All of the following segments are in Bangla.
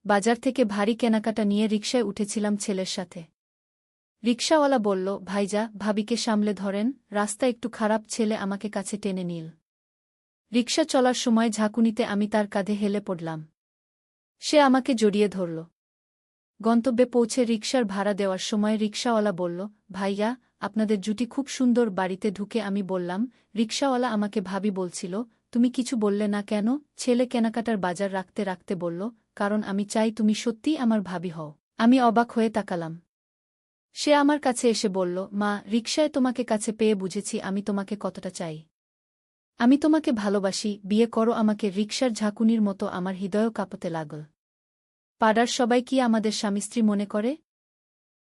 বাজার থেকে ভারী কেনাকাটা নিয়ে রিকশায় উঠেছিলাম ছেলের সাথে। রিকশাওয়ালা বলল, ভাইজা, ভাবিকে সামলে ধরেন, রাস্তা একটু খারাপ। ছেলে আমাকে কাছে টেনে নিল। রিকশা চলার সময় ঝাঁকুনিতে আমি তার কাঁধে হেলে পড়লাম। সে আমাকে জড়িয়ে ধরল। গন্তব্যে পৌঁছে রিকশার ভাড়া দেওয়ার সময় রিকশাওয়ালা বলল, ভাইয়া, আপনাদের জুটি খুব সুন্দর। বাড়িতে ঢুকে আমি বললাম, রিকশাওয়ালা আমাকে ভাবি বলছিল, তুমি কিছু বললে না কেন? ছেলে কেনাকাটার বাজার রাখতে রাখতে বলল, কারণ আমি চাই তুমি সত্যিই আমার ভাবি হও। আমি অবাক হয়ে তাকালাম। সে আমার কাছে এসে বলল, মা, রিকশায় তোমাকে কাছে পেয়ে বুঝেছি আমি তোমাকে কতটা চাই। আমি তোমাকে ভালোবাসি, বিয়ে করো আমাকে। রিকশার ঝাঁকুনির মতো আমার হৃদয়ও কাঁপতে লাগল। পাড়ার সবাই কি আমাদের স্বামী-স্ত্রী মনে করে?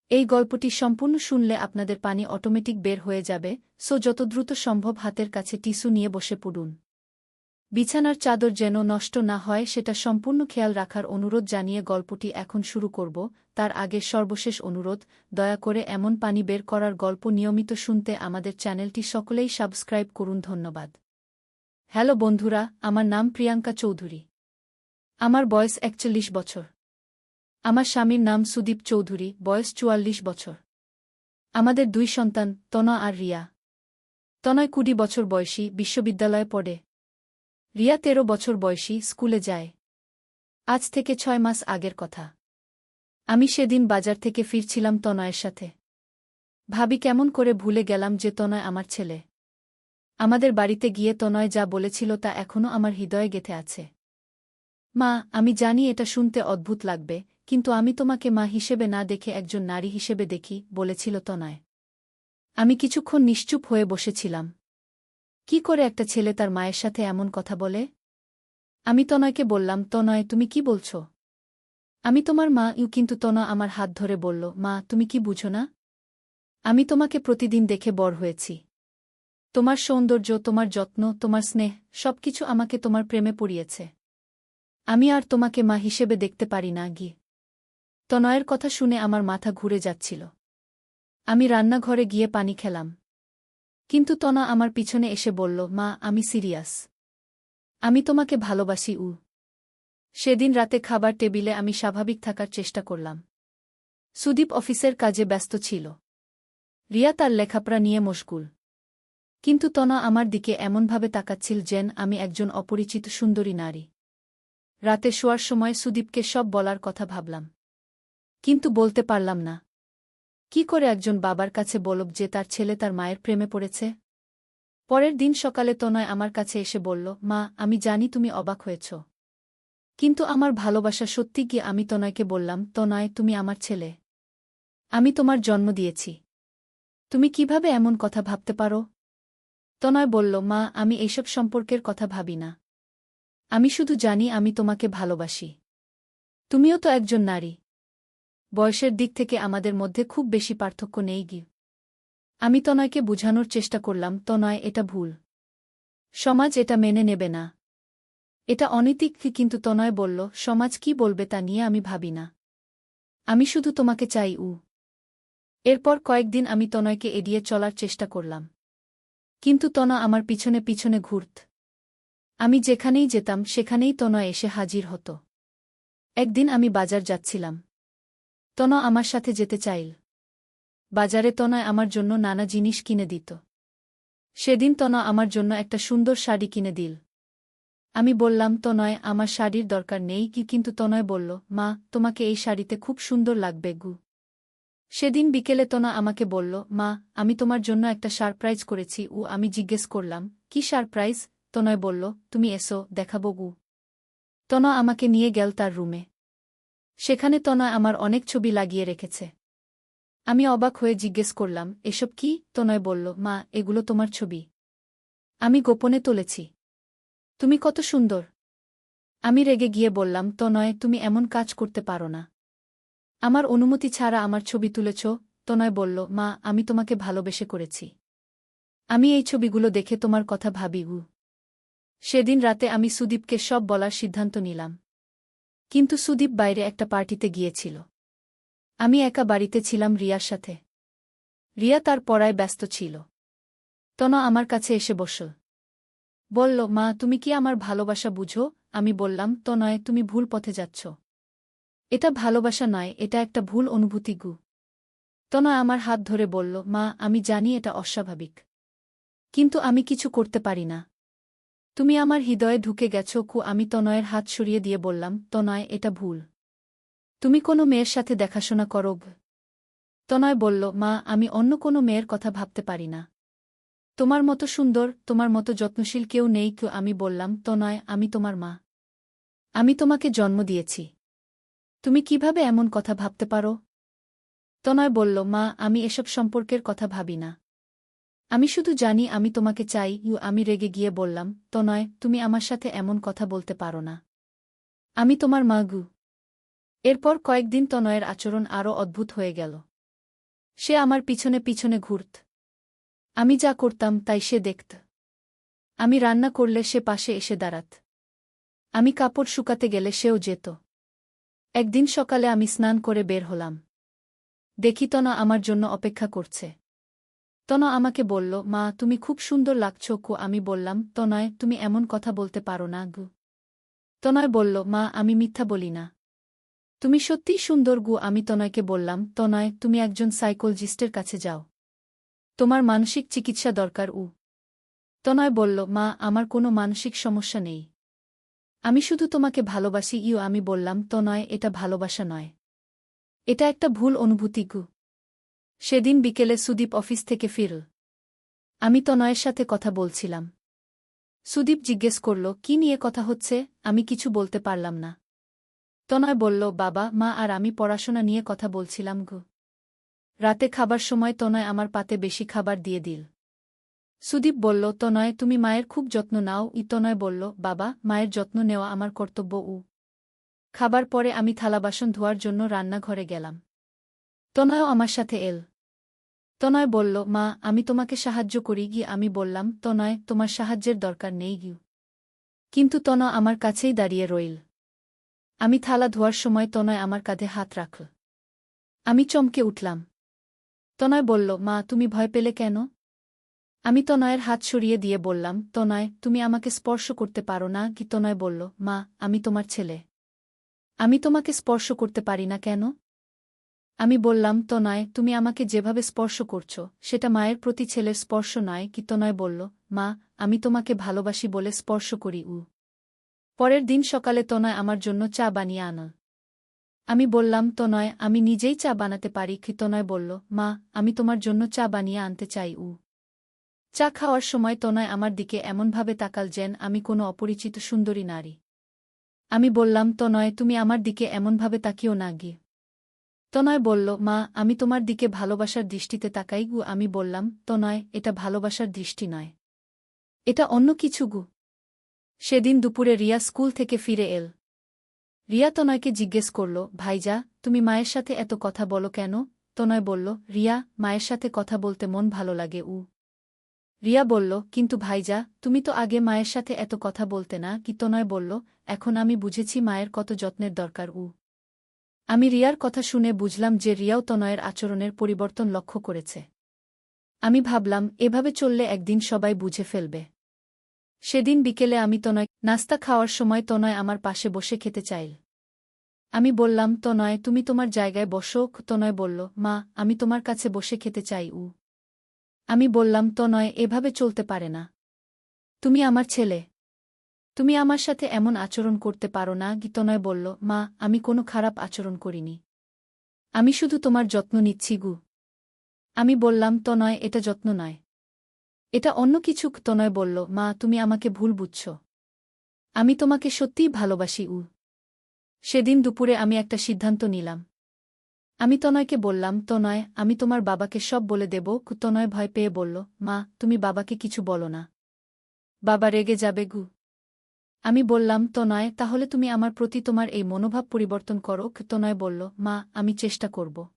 এই গল্পটি সম্পূর্ণ শুনলে আপনাদের পানি অটোমেটিক বের হয়ে যাবে, সো যত দ্রুত সম্ভব হাতের কাছে টিস্যু নিয়ে বসে পড়ুন। বিছানার চাদর যেন নষ্ট না হয় সেটা সম্পূর্ণ খেয়াল রাখার অনুরোধ জানিয়ে গল্পটি এখন শুরু করব। তার আগে সর্বশেষ অনুরোধ, দয়া করে এমন পানি বের করার গল্প নিয়মিত শুনতে আমাদের চ্যানেলটি সকলেই সাবস্ক্রাইব করুন। ধন্যবাদ। হ্যালো বন্ধুরা, আমার নাম প্রিয়াঙ্কা চৌধুরী। আমার বয়স ৪১ বছর। আমার স্বামীর নাম সুদীপ চৌধুরী, বয়স ৪৪ বছর। আমাদের ২ সন্তান, তনয় আর রিয়া। তনয় ২০ বছর বয়সী, বিশ্ববিদ্যালয়ে পড়ে। রিয়া ১৩ বছর বয়সী, স্কুলে যায়। আজ থেকে ৬ মাস আগের কথা। আমি সেদিন বাজার থেকে ফিরছিলাম তনয়ের সাথে। ভাবি কেমন করে ভুলে গেলাম যে তনয় আমার ছেলে। আমাদের বাড়িতে গিয়ে তনয় যা বলেছিল তা এখনও আমার হৃদয়ে গেঁথে আছে। মা, আমি জানি এটা শুনতে অদ্ভুত লাগবে, কিন্তু আমি তোমাকে মা হিসেবে না দেখে একজন নারী হিসেবে দেখি, বলেছিল তনয়। আমি কিছুক্ষণ নিশ্চুপ হয়ে বসেছিলাম। কি করে একটা ছেলে তার মায়ের সাথে এমন কথা বলে? আমি তনয়কে বললাম, তনয়, তুমি কি বলছ? আমি তোমার মা। কিন্তু তনয় আমার হাত ধরে বলল, মা, তুমি কি বুঝো না? আমি তোমাকে প্রতিদিন দেখে বড় হয়েছি। তোমার সৌন্দর্য, তোমার যত্ন, তোমার স্নেহ, সবকিছু আমাকে তোমার প্রেমে পড়িয়েছে। আমি আর তোমাকে মা হিসেবে দেখতে পারি না গি। তনয়ের কথা শুনে আমার মাথা ঘুরে যাচ্ছিল। আমি রান্নাঘরে গিয়ে পানি খেলাম। কিন্তু তনয় আমার পিছনে এসে বলল, মা, আমি সিরিয়াস। আমি তোমাকে ভালোবাসি। সেদিন রাতে খাবার টেবিলে আমি স্বাভাবিক থাকার চেষ্টা করলাম। সুদীপ অফিসের কাজে ব্যস্ত ছিল। রিয়া তার লেখাপড়া নিয়ে মশগুল। কিন্তু তনয় আমার দিকে এমনভাবে তাকাচ্ছিল যেন আমি একজন অপরিচিত সুন্দরী নারী। রাতে শোয়ার সময় সুদীপকে সব বলার কথা ভাবলাম। কিন্তু বলতে পারলাম না। কি করে একজন বাবার কাছে বলব যে তার ছেলে তার মায়ের প্রেমে পড়েছে? পরের দিন সকালে তনয় আমার কাছে এসে বলল, মা, আমি জানি তুমি অবাক হয়েছ। কিন্তু আমার ভালোবাসা সত্যি। গিয়ে আমি তনয়কে বললাম, তনয়, তুমি আমার ছেলে। আমি তোমার জন্ম দিয়েছি। তুমি কিভাবে এমন কথা ভাবতে পারো? তনয় বলল, মা, আমি এইসব সম্পর্কের কথা ভাবি না। আমি শুধু জানি আমি তোমাকে ভালোবাসি। তুমিও তো একজন নারী। বয়সের দিক থেকে আমাদের মধ্যে খুব বেশি পার্থক্য নেই গি। আমি তনয়কে বুঝানোর চেষ্টা করলাম, তনয়, এটা ভুল। সমাজ এটা মেনে নেবে না। এটা অনৈতিক। কিন্তু তনয় বলল, সমাজ কি বলবে তা নিয়ে আমি ভাবি না। আমি শুধু তোমাকে চাই। এরপর কয়েকদিন আমি তনয়কে এড়িয়ে চলার চেষ্টা করলাম। কিন্তু তনয় আমার পিছনে পিছনে ঘুরত। আমি যেখানেই যেতাম সেখানেই তনয় এসে হাজির হতো। একদিন আমি বাজার যাচ্ছিলাম। তনয় আমার সাথে যেতে চাইল। বাজারে তনয় আমার জন্য নানা জিনিস কিনে দিত। সেদিন তনয় আমার জন্য একটা সুন্দর শাড়ি কিনে দিল। আমি বললাম, তনয়, আমার শাড়ির দরকার নেই। কিন্তু তনয় বলল, মা, তোমাকে এই শাড়িতে খুব সুন্দর লাগবে গু। সেদিন বিকেলে তনয় আমাকে বলল, মা, আমি তোমার জন্য একটা সারপ্রাইজ করেছি। আমি জিজ্ঞেস করলাম, কি সারপ্রাইজ? তনয় বলল, তুমি এসো, দেখাবো গু। তনয় আমাকে নিয়ে গেল তার রুমে। সেখানে তনয় আমার অনেক ছবি লাগিয়ে রেখেছে। আমি অবাক হয়ে জিজ্ঞেস করলাম, এসব কি? তনয় বলল, মা, এগুলো তোমার ছবি। আমি গোপনে তুলেছি। তুমি কত সুন্দর। আমি রেগে গিয়ে বললাম, তনয়, তুমি এমন কাজ করতে পারো না। আমার অনুমতি ছাড়া আমার ছবি তুলেছ? তনয় বলল, মা, আমি তোমাকে ভালোবেসে করেছি। আমি এই ছবিগুলো দেখে তোমার কথা ভাবি। সেদিন রাতে আমি সুদীপকে সব বলার সিদ্ধান্ত নিলাম। কিন্তু সুদীপ বাইরে একটা পার্টিতে গিয়েছিল। আমি একা বাড়িতে ছিলাম রিয়ার সাথে। রিয়া তার পড়ায় ব্যস্ত ছিল। তনয় আমার কাছে এসে বসল। বলল, মা, তুমি কি আমার ভালোবাসা বুঝো? আমি বললাম, তনয়, তুমি ভুল পথে যাচ্ছ। এটা ভালোবাসা নয়, এটা একটা ভুল অনুভূতি গু। তনয় আমার হাত ধরে বলল, মা আমি জানি এটা অস্বাভাবিক। কিন্তু আমি কিছু করতে পারি না। তুমি আমার হৃদয়ে ঢুকে গেছো কু। আমি তনয়ের হাত সরিয়ে দিয়ে বললাম, তনয় এটা ভুল। তুমি কোনো মেয়ের সাথে দেখাশোনা করো। তনয় বলল, মা আমি অন্য কোনো মেয়ের কথা ভাবতে পারি না। তোমার মতো সুন্দর, তোমার মতো যত্নশীল কেউ নেই। কেউ। আমি বললাম, তনয় আমি তোমার মা। আমি তোমাকে জন্ম দিয়েছি। তুমি কিভাবে এমন কথা ভাবতে পারো? তনয় বলল, মা আমি এসব সম্পর্কের কথা ভাবি না। আমি শুধু জানি আমি তোমাকে চাই। আমি রেগে গিয়ে বললাম, তনয় তুমি আমার সাথে এমন কথা বলতে পারো না। আমি তোমার মা গু। এরপর কয়েকদিন তনয়ের আচরণ আরও অদ্ভুত হয়ে গেল। সে আমার পিছনে পিছনে ঘুরত। আমি যা করতাম তাই সে দেখত। আমি রান্না করলে সে পাশে এসে দাঁড়াত। আমি কাপড় শুকাতে গেলে সেও যেত। একদিন সকালে আমি স্নান করে বের হলাম। দেখি তনা আমার জন্য অপেক্ষা করছে। তনা আমাকে বলল, মা তুমি খুব সুন্দর লাগছ কু। আমি বললাম, তনয় তুমি এমন কথা বলতে পারো না গু। তনয় বলল, মা আমি মিথ্যা বলি না। তুমি সত্যিই সুন্দর গু। আমি তনয়কে বললাম, তনয় তুমি একজন সাইকোলজিস্টের কাছে যাও। তোমার মানসিক চিকিৎসা দরকার। তনয় বলল, মা আমার কোনো মানসিক সমস্যা নেই। আমি শুধু তোমাকে ভালোবাসি। আমি বললাম, তনয় এটা ভালোবাসা নয়। এটা একটা ভুল অনুভূতি গু। সেদিন বিকেলে সুদীপ অফিস থেকে ফিরল। আমি তনয়ের সাথে কথা বলছিলাম। সুদীপ জিজ্ঞেস করল, কি নিয়ে কথা হচ্ছে? আমি কিছু বলতে পারলাম না। তনয় বলল, বাবা মা আর আমি পড়াশোনা নিয়ে কথা বলছিলাম গু। রাতে খাবার সময় তনয় আমার পাতে বেশি খাবার দিয়ে দিল। সুদীপ বলল, তনয় তুমি মায়ের খুব যত্ন নাও। তনয় বলল, বাবা মায়ের যত্ন নেওয়া আমার কর্তব্য। খাবার পরে আমি থালা বাসন ধোয়ার জন্য রান্নাঘরে গেলাম। তনয়ও আমার সাথে এল। তনয় বলল, মা আমি তোমাকে সাহায্য করি। আমি বললাম, তনয় তোমার সাহায্যের দরকার নেই গিয়ে। কিন্তু তনয় আমার কাছেই দাঁড়িয়ে রইল। আমি থালা ধোয়ার সময় তনয় আমার কাঁধে হাত রাখল। আমি চমকে উঠলাম। তনয় বলল, মা তুমি ভয় পেলে কেন? আমি তনয়ের হাত সরিয়ে দিয়ে বললাম, তনয় তুমি আমাকে স্পর্শ করতে পারো না। তনয় বলল, মা আমি তোমার ছেলে। আমি তোমাকে স্পর্শ করতে পারি না কেন? আমি বললাম, তনয় তুমি আমাকে যেভাবে স্পর্শ করছ সেটা মায়ের প্রতি ছেলের স্পর্শ নয়। তনয় বলল, মা আমি তোমাকে ভালোবাসি বলে স্পর্শ করি। পরের দিন সকালে তনয় আমার জন্য চা বানিয়ে আনল। আমি বললাম, তনয় আমি নিজেই চা বানাতে পারি। তনয় বলল, মা আমি তোমার জন্য চা বানিয়ে আনতে চাই। চা খাওয়ার সময় তনয় আমার দিকে এমনভাবে তাকাল যেন আমি কোনো অপরিচিত সুন্দরী নারী। আমি বললাম, তনয় তুমি আমার দিকে এমনভাবে তাকিও না গিয়ে। তনয় বলল, মা আমি তোমার দিকে ভালোবাসার দৃষ্টিতে তাকাই। আমি বললাম, তনয় এটা ভালোবাসার দৃষ্টি নয়। এটা অন্য কিছু গু। সেদিন দুপুরে রিয়া স্কুল থেকে ফিরে এল। রিয়া তনয়কে জিজ্ঞেস করল, ভাইজা তুমি মায়ের সাথে এত কথা বলো কেন? তনয় বলল, রিয়া মায়ের সাথে কথা বলতে মন ভালো লাগে। রিয়া বলল, কিন্তু ভাইজা তুমি তো আগে মায়ের সাথে এত কথা বলতে না। তনয় বলল, এখন আমি বুঝেছি মায়ের কত যত্নের দরকার। আমি রিয়ার কথা শুনে বুঝলাম যে রিয়াও তনয়ের আচরণের পরিবর্তন লক্ষ্য করেছে। আমি ভাবলাম, এভাবে চললে একদিন সবাই বুঝে ফেলবে। সেদিন বিকেলে আমি তনয় নাস্তা খাওয়ার সময় তনয় আমার পাশে বসে খেতে চাইল। আমি বললাম, তনয় তুমি তোমার জায়গায় বসো। তনয় বলল, মা আমি তোমার কাছে বসে খেতে চাই। আমি বললাম, তনয় এভাবে চলতে পারে না। তুমি আমার ছেলে। তুমি আমার সাথে এমন আচরণ করতে পারো না। তনয় বলল, মা আমি কোনো খারাপ আচরণ করিনি। আমি শুধু তোমার যত্ন নিচ্ছি। আমি বললাম, তনয় এটা যত্ন নয়। এটা অন্য কিছু। তনয় বলল, মা তুমি আমাকে ভুল বুঝছ। আমি তোমাকে সত্যিই ভালোবাসি। সেদিন দুপুরে আমি একটা সিদ্ধান্ত নিলাম। আমি তনয়কে বললাম, তনয় আমি তোমার বাবাকে সব বলে দেব। তনয় ভয় পেয়ে বলল, মা তুমি বাবাকে কিছু বলো না। বাবা রেগে যাবে। আমি বললাম, তনয় তাহলে তুমি আমার প্রতি তোমার এই মনোভাব পরিবর্তন করো। তনয় বলল, মা আমি চেষ্টা করব।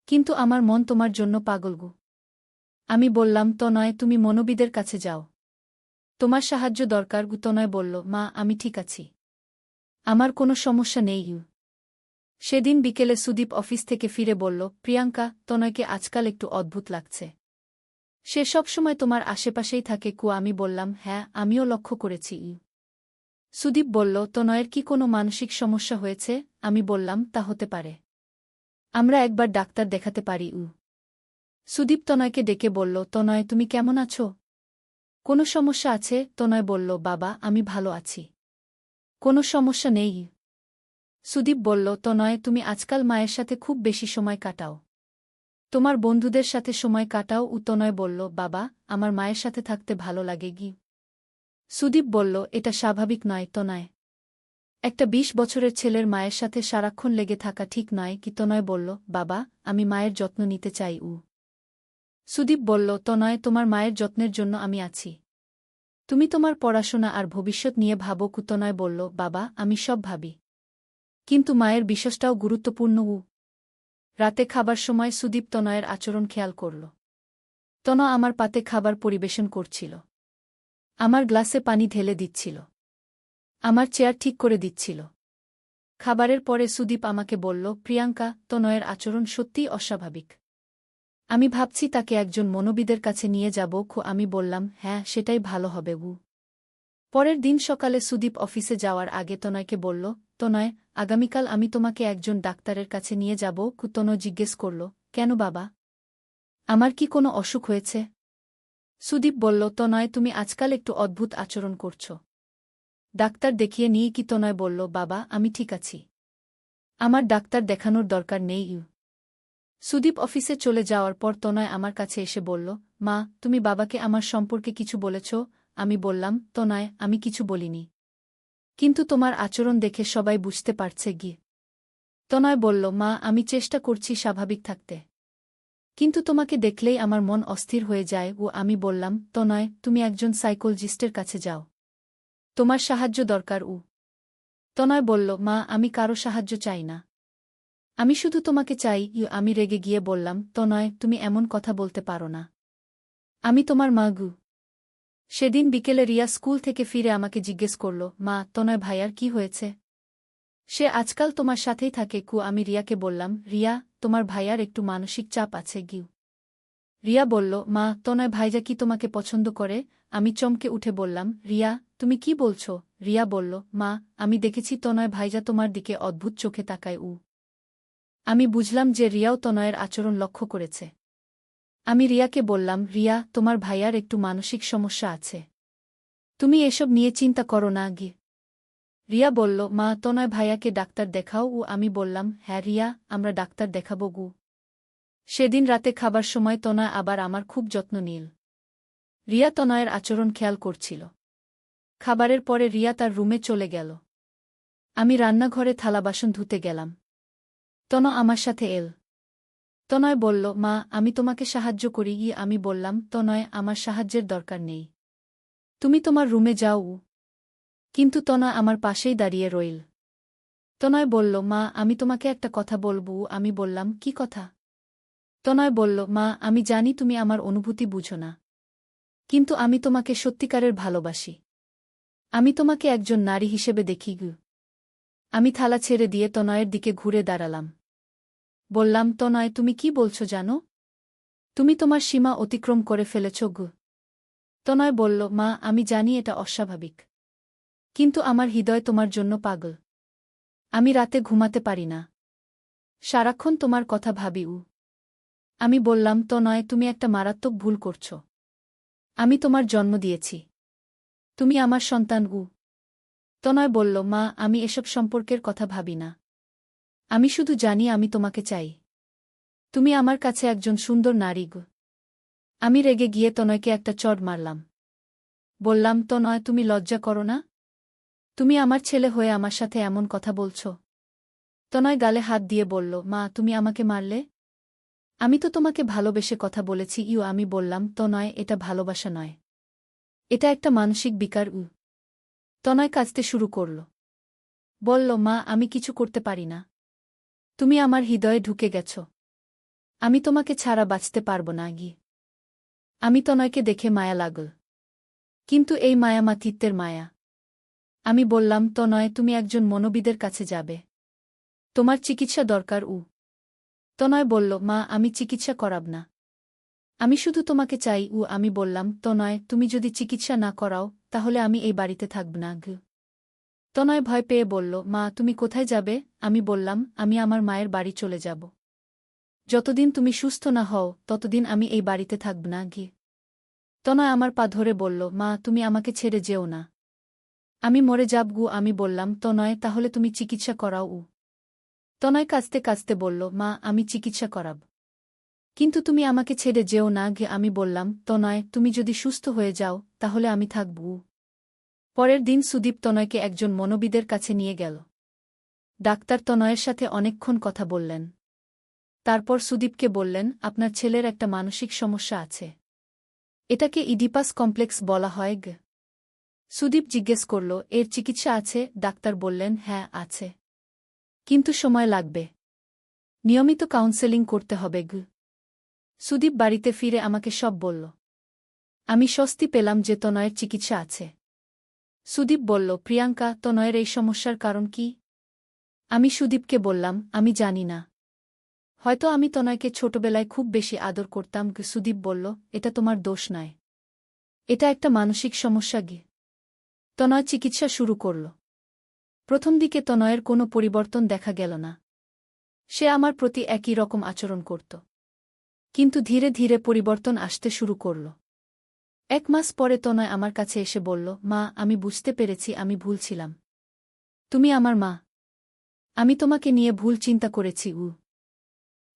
কিন্তু আমার মন তোমার জন্য পাগল। আমি বললাম, তনয় তুমি মনোবিদের কাছে যাও। তোমার সাহায্য দরকার। তনয় বলল, মা আমি ঠিক আছি। আমার কোনো সমস্যা নেই। সেদিন বিকেলে সুদীপ অফিস থেকে ফিরে বলল, প্রিয়াঙ্কা তনয়কে আজকাল একটু অদ্ভুত লাগছে। সে সবসময় তোমার আশেপাশেই থাকে। আমি বললাম, হ্যাঁ আমিও লক্ষ্য করেছি। সুদীপ বলল, তনয়ের কি কোনো মানসিক সমস্যা হয়েছে? আমি বললাম, তা হতে পারে। আমরা একবার ডাক্তার দেখাতে পারি। সুদীপ তনয়কে ডেকে বলল, তনয়, তুমি কেমন আছো? কোনো সমস্যা আছে? তনয় বলল, বাবা, আমি ভালো আছি। কোনো সমস্যা নেই। সুদীপ বলল, তনয়, তুমি আজকাল মায়ের সাথে খুব বেশি সময় কাটাও। তোমার বন্ধুদের সাথে সময় কাটাও। তনয় বলল, বাবা, আমার মায়ের সাথে থাকতে ভালো লাগে গি। সুদীপ বলল, এটা স্বাভাবিক নয় তনয়। একটা ২০ বছরের ছেলের মায়ের সাথে সারাক্ষণ লেগে থাকা ঠিক নয় কি? তনয় বলল, বাবা, আমি মায়ের যত্ন নিতে চাই। সুদীপ বলল, তনয়, তোমার মায়ের যত্নের জন্য আমি আছি। তুমি তোমার পড়াশোনা আর ভবিষ্যৎ নিয়ে ভাবো। তনয় বলল, বাবা, আমি সব ভাবি, কিন্তু মায়ের বিষয়টাও গুরুত্বপূর্ণ। রাতে খাবার সময় সুদীপ তনয়ের আচরণ খেয়াল করল। আমার পাতে খাবার পরিবেশন করছিল, আমার গ্লাসে পানি ঢেলে দিচ্ছিল, আমার চেয়ার ঠিক করে দিচ্ছিল। খাবারের পরে সুদীপ আমাকে বলল, প্রিয়াঙ্কা, তনয়ের আচরণ সত্যিই অস্বাভাবিক। আমি ভাবছি তাকে একজন মনোবিদের কাছে নিয়ে যাব। আমি বললাম, হ্যাঁ, সেটাই ভালো হবে। পরের দিন সকালে সুদীপ অফিসে যাওয়ার আগে তনয়কে বলল, তনয়, আগামীকাল আমি তোমাকে একজন ডাক্তারের কাছে নিয়ে যাব। তনয় জিজ্ঞেস করল, কেন বাবা? আমার কি কোনো অসুখ হয়েছে? সুদীপ বলল, তনয়, তুমি আজকাল একটু অদ্ভুত আচরণ করছ। ডাক্তার দেখিয়ে নিয়ে কি? তনয় বলল, বাবা, আমি ঠিক আছি। আমার ডাক্তার দেখানোর দরকার নেই। সুদীপ অফিসে চলে যাওয়ার পর তনয় আমার কাছে এসে বলল, মা, তুমি বাবাকে আমার সম্পর্কে কিছু বলেছ? আমি বললাম, তনয়, আমি কিছু বলিনি, কিন্তু তোমার আচরণ দেখে সবাই বুঝতে পারছে গি। তনয় বলল, মা, আমি চেষ্টা করছি স্বাভাবিক থাকতে, কিন্তু তোমাকে দেখলেই আমার মন অস্থির হয়ে যায়। আমি বললাম, তনয়, তুমি একজন সাইকোলজিস্টের কাছে যাও, তোমার সাহায্য দরকার। তনয় বলল, মা, আমি কারো সাহায্য চাই না, আমি শুধু তোমাকে চাই। আমি রেগে গিয়ে বললাম, তনয়, তুমি এমন কথা বলতে পারো না, আমি তোমার মা। সেদিন বিকেলে রিয়া স্কুল থেকে ফিরে আমাকে জিজ্ঞেস করল, মা, তনয় ভাইয়ার কি হয়েছে? সে আজকাল তোমার সাথেই থাকে। আমি রিয়াকে বললাম, রিয়া, তোমার ভাইয়ার একটু মানসিক চাপ আছে। রিয়া বলল, মা, তনয় ভাইজা কি তোমাকে পছন্দ করে? আমি চমকে উঠে বললাম, রিয়া, তুমি কি বলছ? রিয়া বলল, মা, আমি দেখেছি তনয় ভাইজা তোমার দিকে অদ্ভুত চোখে তাকায়। আমি বুঝলাম যে রিয়াও তনয়ের আচরণ লক্ষ্য করেছে। আমি রিয়াকে বললাম, রিয়া, তোমার ভাইয়ার একটু মানসিক সমস্যা আছে, তুমি এসব নিয়ে চিন্তা করো না। রিয়া বলল, মা, তনয় ভাইয়াকে ডাক্তার দেখাও। আমি বললাম, হ্যাঁ রিয়া, আমরা ডাক্তার দেখাব। সেদিন রাতে খাবার সময় তনয় আবার আমার খুব যত্ন নিল। রিয়া তনয়ের আচরণ খেয়াল করছিল। খাবারের পরে রিয়া তার রুমে চলে গেল। আমি রান্নাঘরে থালাবাসন ধুতে গেলাম। আমার সাথে এল। তনয় বলল, মা, আমি তোমাকে সাহায্য করি। আমি বললাম, তনয়, আমার সাহায্যের দরকার নেই, তুমি তোমার রুমে যাও। কিন্তু তনয় আমার পাশেই দাঁড়িয়ে রইল। তনয় বলল, মা, আমি তোমাকে একটা কথা বলবো। আমি বললাম, কি কথা? তনয় বলল, মা, আমি জানি তুমি আমার অনুভূতি বুঝো না, কিন্তু আমি তোমাকে সত্যিকারের ভালোবাসি। আমি তোমাকে একজন নারী হিসেবে দেখি। আমি থালা ছেড়ে দিয়ে তনয়ের দিকে ঘুরে দাঁড়ালাম। বললাম, তনয়, তুমি কি বলছো জানো? তুমি তোমার সীমা অতিক্রম করে ফেলেছ। তনয় বলল, মা, আমি জানি এটা অস্বাভাবিক, কিন্তু আমার হৃদয় তোমার জন্য পাগল। আমি রাতে ঘুমাতে পারি না, সারাক্ষণ তোমার কথা ভাবি। আমি বললাম, তনয়, তুমি একটা মারাত্মক ভুল করছ। আমি তোমার জন্ম দিয়েছি, তুমি আমার সন্তান। তনয় বলল, মা, আমি এসব সম্পর্কের কথা ভাবি না, আমি শুধু জানি আমি তোমাকে চাই। তুমি আমার কাছে একজন সুন্দর নারী। আমি রেগে গিয়ে তনয়কে একটা চড় মারলাম। বললাম, তনয়, তুমি লজ্জা করো না? তুমি আমার ছেলে হয়ে আমার সাথে এমন কথা বলছ? তনয় গালে হাত দিয়ে বলল, মা, তুমি আমাকে মারলে? আমি তো তোমাকে ভালোবেসে কথা বলেছি। আমি বললাম, তনয়, এটা ভালোবাসা নয়, এটা একটা মানসিক বিকার। তনয় কাঁদতে শুরু করল। বলল, মা, আমি কিছু করতে পারি না, তুমি আমার হৃদয়ে ঢুকে গেছ, আমি তোমাকে ছাড়া বাঁচতে পারব না। আমি তনয়কে দেখে মায়া লাগল, কিন্তু এই মায়া মাতৃত্বের মায়া। আমি বললাম, তনয়, তুমি একজন মনোবিদের কাছে যাবে, তোমার চিকিৎসা দরকার। তনয় বলল, মা, আমি চিকিৎসা করাব না, আমি শুধু তোমাকে চাই। আমি বললাম, তনয়, তুমি যদি চিকিৎসা না করাও তাহলে আমি এই বাড়িতে থাকব না। তনয় ভয় পেয়ে বলল, মা তুমি কোথায় যাবে? আমি বললাম, আমি আমার মায়ের বাড়ি চলে যাব। যতদিন তুমি সুস্থ না হও ততদিন আমি এই বাড়িতে থাকব না গি। তনয় আমার পা ধরে বলল, মা তুমি আমাকে ছেড়ে যেও না। আমি মরে যাব গু। আমি বললাম, তনয় তাহলে তুমি চিকিৎসা করাও উ। তনয় কাঁদতে কাঁদতে বলল, মা আমি চিকিৎসা করাব, কিন্তু তুমি আমাকে ছেড়ে যেও না গে। আমি বললাম, তনয় তুমি যদি সুস্থ হয়ে যাও তাহলে আমি থাকব উ। পরের দিন সুদীপ তনয়কে একজন মনোবিদের কাছে নিয়ে গেল। ডাক্তার তনয়ের সাথে অনেকক্ষণ কথা বললেন। তারপর সুদীপকে বললেন, আপনার ছেলের একটা মানসিক সমস্যা আছে। এটাকে ইডিপাস কমপ্লেক্স বলা হয় গ। সুদীপ জিজ্ঞেস করল, এর চিকিৎসা আছে? ডাক্তার বললেন, হ্যাঁ আছে, কিন্তু সময় লাগবে। নিয়মিত কাউন্সেলিং করতে হবে গ। সুদীপ বাড়িতে ফিরে আমাকে সব বলল। আমি স্বস্তি পেলাম যে তনয়ের চিকিৎসা আছে। সুদীপ বলল, প্রিয়াঙ্কা তনয়ের এই সমস্যার কারণ কি? আমি সুদীপকে বললাম, আমি জানি না। হয়তো আমি তনয়কে ছোটবেলায় খুব বেশি আদর করতাম। সুদীপ বলল, এটা তোমার দোষ নয়, এটা একটা মানসিক সমস্যা গে। তনয় চিকিৎসা শুরু করল। প্রথম দিকে তনয়ের কোনো পরিবর্তন দেখা গেল না। সে আমার প্রতি একই রকম আচরণ করত। কিন্তু ধীরে ধীরে পরিবর্তন আসতে শুরু করল। 1 মাস পরে তনয় আমার কাছে এসে বলল, মা আমি বুঝতে পেরেছি আমি ভুল ছিলাম। তুমি আমার মা। আমি তোমাকে নিয়ে ভুল চিন্তা করেছি উ।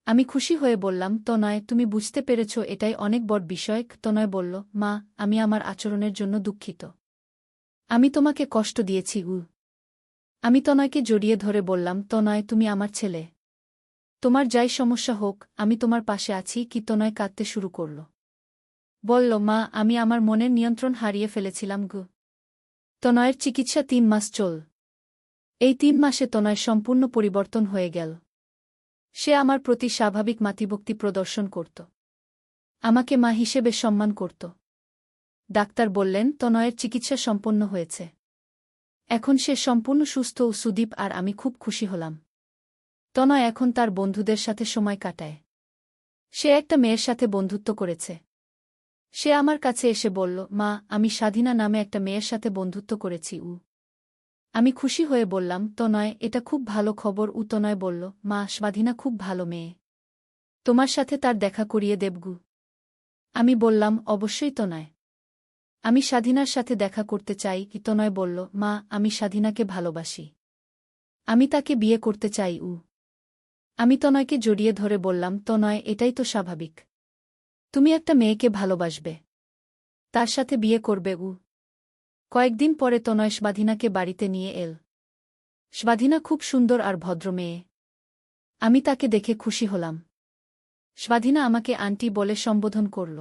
আমি খুশি হয়ে বললাম, তনয় তুমি বুঝতে পেরেছ, এটাই অনেক বড় বিষয়। তনয় বলল, মা আমি আমার আচরণের জন্য দুঃখিত। আমি তোমাকে কষ্ট দিয়েছি উ। আমি তনয়কে জড়িয়ে ধরে বললাম, তনয় তুমি আমার ছেলে। তোমার যাই সমস্যা হোক আমি তোমার পাশে আছি। কি তনয় কাঁদতে শুরু করল। বলল, মা আমি আমার মনের নিয়ন্ত্রণ হারিয়ে ফেলেছিলাম গু। তনয়ের চিকিৎসা 3 মাস চল। এই 3 মাসে তনয় সম্পূর্ণ পরিবর্তন হয়ে গেল। সে আমার প্রতি স্বাভাবিক মাতৃভক্তি প্রদর্শন করত। আমাকে মা হিসেবে সম্মান করত। ডাক্তার বললেন, তনয়ের চিকিৎসা সম্পন্ন হয়েছে। এখন সে সম্পূর্ণ সুস্থ ও সুদীপ আর আমি খুব খুশি হলাম। তনয় এখন তার বন্ধুদের সাথে সময় কাটায়। সে একটা মেয়ের সাথে বন্ধুত্ব করেছে। সে আমার কাছে এসে বলল, মা আমি স্বাধীনা নামে একটা মেয়ের সাথে বন্ধুত্ব করেছি উ। আমি খুশি হয়ে বললাম, তনয় এটা খুব ভালো খবর উ। তনয় বলল, মা স্বাধীনা খুব ভালো মেয়ে, তোমার সাথে তার দেখা করিয়ে দেবগু। আমি বললাম, অবশ্যই তনয়, আমি স্বাধীনার সাথে দেখা করতে চাই। তনয় বলল, মা আমি স্বাধীনাকে ভালোবাসি, আমি তাকে বিয়ে করতে চাই উ। আমি তনয়কে জড়িয়ে ধরে বললাম, তনয় এটাই তো স্বাভাবিক, তুমি একটা মেয়েকে ভালোবাসবে, তার সাথে বিয়ে করবে উ। কয়েকদিন পরে তনয় স্বাধীনাকে বাড়িতে নিয়ে এল। স্বাধীনা খুব সুন্দর আর ভদ্র মেয়ে। আমি তাকে দেখে খুশি হলাম। স্বাধীনা আমাকে আন্টি বলে সম্বোধন করল।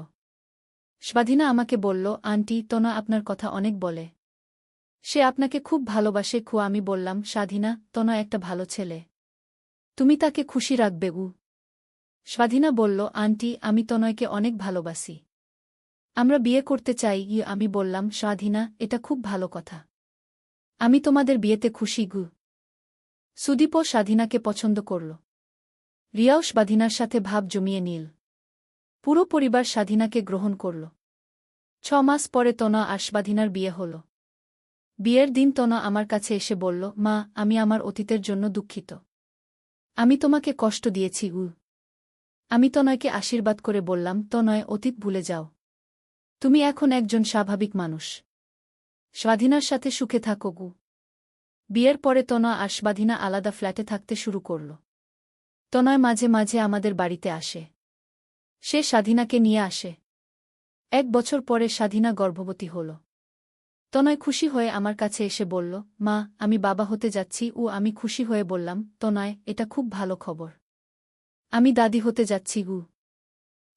স্বাধীনা আমাকে বলল, আন্টি তনয় আপনার কথা অনেক বলে, সে আপনাকে খুব ভালোবাসে খু। আমি বললাম, স্বাধীনা তনয় একটা ভালো ছেলে, তুমি তাকে খুশি রাখবে উ। স্বাধীনা বলল, আন্টি আমি তনয়কে অনেক ভালোবাসি, আমরা বিয়ে করতে চাই ই। আমি বললাম, স্বাধীনা এটা খুব ভালো কথা, আমি তোমাদের বিয়েতে খুশি গু। সুদীপও স্বাধীনাকে পছন্দ করল। রিয়াও স্বাধীনার সাথে ভাব জমিয়ে নিল। পুরো পরিবার স্বাধীনাকে গ্রহণ করল। 6 মাস পরে তনয় আর স্বাধীনার বিয়ে হল। বিয়ের দিন তনয় আমার কাছে এসে বলল, মা আমি আমার অতীতের জন্য দুঃখিত, আমি তোমাকে কষ্ট দিয়েছি উ। আমি তনয়কে আশীর্বাদ করে বললাম, তনয় অতীত ভুলে যাও, তুমি এখন একজন স্বাভাবিক মানুষ, স্বাধীনার সাথে সুখে থাকো গু। বিয়ের পরে তনয় আর স্বাধীনা আলাদা ফ্ল্যাটে থাকতে শুরু করল। তনয় মাঝে মাঝে আমাদের বাড়িতে আসে। সে স্বাধীনাকে নিয়ে আসে। 1 বছর পরে স্বাধীনা গর্ভবতী হল। তনয় খুশি হয়ে আমার কাছে এসে বলল, মা আমি বাবা হতে যাচ্ছি ও। আমি খুশি হয়ে বললাম, তনয় এটা খুব ভালো খবর, আমি দাদি হতে যাচ্ছি গু।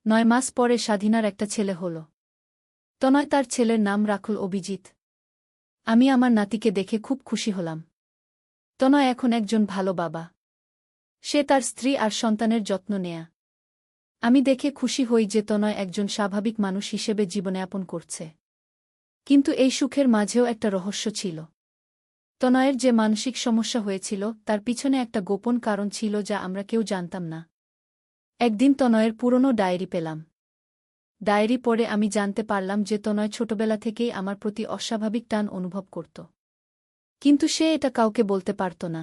9 মাস পরে স্বাধীনার একটা ছেলে হল। তনয় তার ছেলের নাম রাখল অভিজিৎ। আমি আমার নাতিকে দেখে খুব খুশি হলাম। তনয় এখন একজন ভালো বাবা, সে তার স্ত্রী আর সন্তানের যত্ন নেয়া। আমি দেখে খুশি হই যে তনয় একজন স্বাভাবিক মানুষ হিসেবে জীবনযাপন করছে। কিন্তু এই সুখের মাঝেও একটা রহস্য ছিল। তনয়ের যে মানসিক সমস্যা হয়েছিল তার পিছনে একটা গোপন কারণ ছিল যা আমরা কেউ জানতাম না। একদিন তনয়ের পুরনো ডায়েরি পেলাম। ডায়েরি পড়ে আমি জানতে পারলাম যে তনয় ছোটবেলা থেকেই আমার প্রতি অস্বাভাবিক টান অনুভব করত। কিন্তু সে এটা কাউকে বলতে পারত না।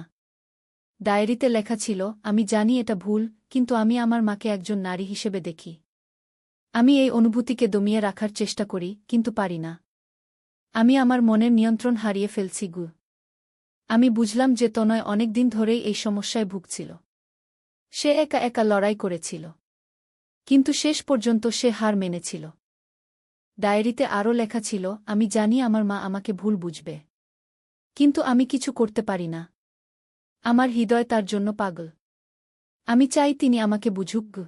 ডায়েরিতে লেখা ছিল, আমি জানি এটা ভুল, কিন্তু আমি আমার মাকে একজন নারী হিসেবে দেখি। আমি এই অনুভূতিকে দমিয়ে রাখার চেষ্টা করি, কিন্তু পারি না। আমি আমার মনের নিয়ন্ত্রণ হারিয়ে ফেলছি গু। আমি বুঝলাম যে তনয় অনেক দিন ধরেই এই সমস্যায় ভুগছিল। সে একা একা লড়াই করেছিল, কিন্তু শেষ পর্যন্ত সে হার মেনেছিল। ডায়েরিতে আরও লেখা ছিল, আমি জানি আমার মা আমাকে ভুল বুঝবে, কিন্তু আমি কিছু করতে পারি না। আমার হৃদয় তার জন্য পাগল। আমি চাই তিনি আমাকে বুঝুক গু।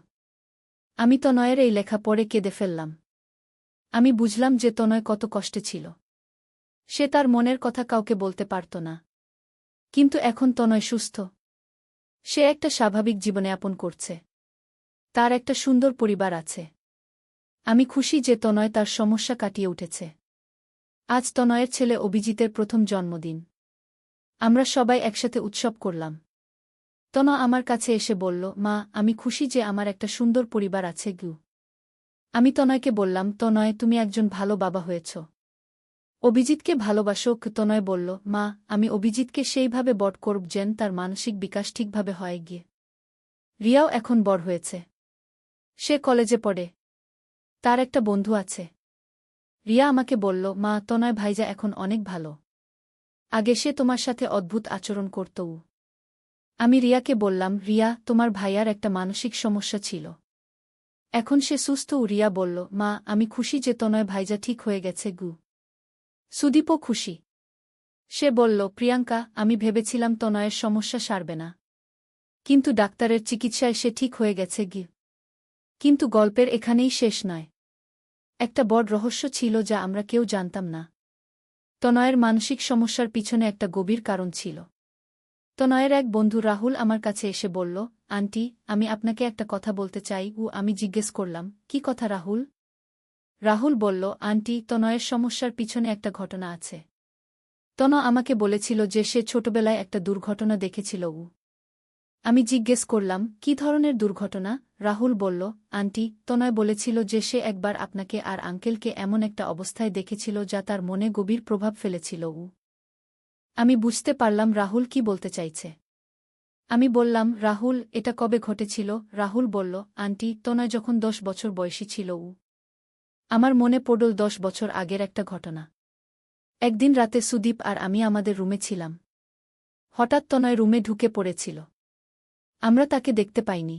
আমি তনয়ের এই লেখা পড়ে কেঁদে ফেললাম। আমি বুঝলাম যে তনয় কত কষ্টে ছিল। সে তার মনের কথা কাউকে বলতে পারত না। কিন্তু এখন তনয় সুস্থ। সে একটা স্বাভাবিক জীবনযাপন করছে। তার একটা সুন্দর পরিবার আছে। আমি খুশি যে তনয় তার সমস্যা কাটিয়ে উঠেছে। আজ তনয়ের ছেলে অভিজিতের প্রথম জন্মদিন। আমরা সবাই একসাথে উৎসব করলাম। তনয় আমার কাছে এসে বলল, মা, আমি খুশি যে আমার একটা সুন্দর পরিবার আছে গু। আমি তনয়কে বললাম, তনয়, তুমি একজন ভালো বাবা হয়েছ। অভিজিৎকে ভালোবাসো। তনয় বলল, মা, আমি অভিজিৎকে সেইভাবে বড় করব যেন তার মানসিক বিকাশ ঠিকভাবে হয় গিয়ে। রিয়াও এখন বড় হয়েছে। সে কলেজে পড়ে। তার একটা বন্ধু আছে। রিয়া আমাকে বলল, মা, তনয় ভাইজা এখন অনেক ভালো। আগে সে তোমার সাথে অদ্ভুত আচরণ করত। আমি রিয়াকে বললাম, রিয়া, তোমার ভাইয়ার একটা মানসিক সমস্যা ছিল। এখন সে সুস্থ। রিয়া বলল, মা, আমি খুশি যে তনয় ভাইজা ঠিক হয়ে গেছে গু। সুদীপও খুশি। সে বলল, প্রিয়াঙ্কা, আমি ভেবেছিলাম তনয়ের সমস্যা সারবে না। কিন্তু ডাক্তারের চিকিৎসায় সে ঠিক হয়ে গেছে গি। কিন্তু গল্পের এখানেই শেষ নয়। একটা বড় রহস্য ছিল যা আমরা কেউ জানতাম না। তনয়ের মানসিক সমস্যার পিছনে একটা গভীর কারণ ছিল। তনয়ের এক বন্ধু রাহুল আমার কাছে এসে বলল, আন্টি, আমি আপনাকে একটা কথা বলতে চাই। আমি জিজ্ঞেস করলাম, কি কথা রাহুল? রাহুল বলল, আন্টি, তনয়ের সমস্যার পিছনে একটা ঘটনা আছে। তনয় আমাকে বলেছিল যে সে ছোটবেলায় একটা দুর্ঘটনা দেখেছিল। আমি জিজ্ঞেস করলাম, কি ধরনের দুর্ঘটনা? রাহুল বলল, আন্টি, তনয় বলেছিল যে সে একবার আপনাকে আর আঙ্কেলকে এমন একটা অবস্থায় দেখেছিল যা তার মনে গভীর প্রভাব ফেলেছিল। আমি বুঝতে পারলাম রাহুল কি বলতে চাইছে। আমি বললাম, রাহুল, এটা কবে ঘটেছিল? রাহুল বলল, আন্টি, তনয় যখন 10 বছর বয়সী ছিল। আমার মনে পড়ল 10 বছর আগের একটা ঘটনা। একদিন রাতে সুদীপ আর আমি আমাদের রুমে ছিলাম। হঠাৎ তনয় রুমে ঢুকে পড়েছিল। আমরা তাকে দেখতে পাইনি।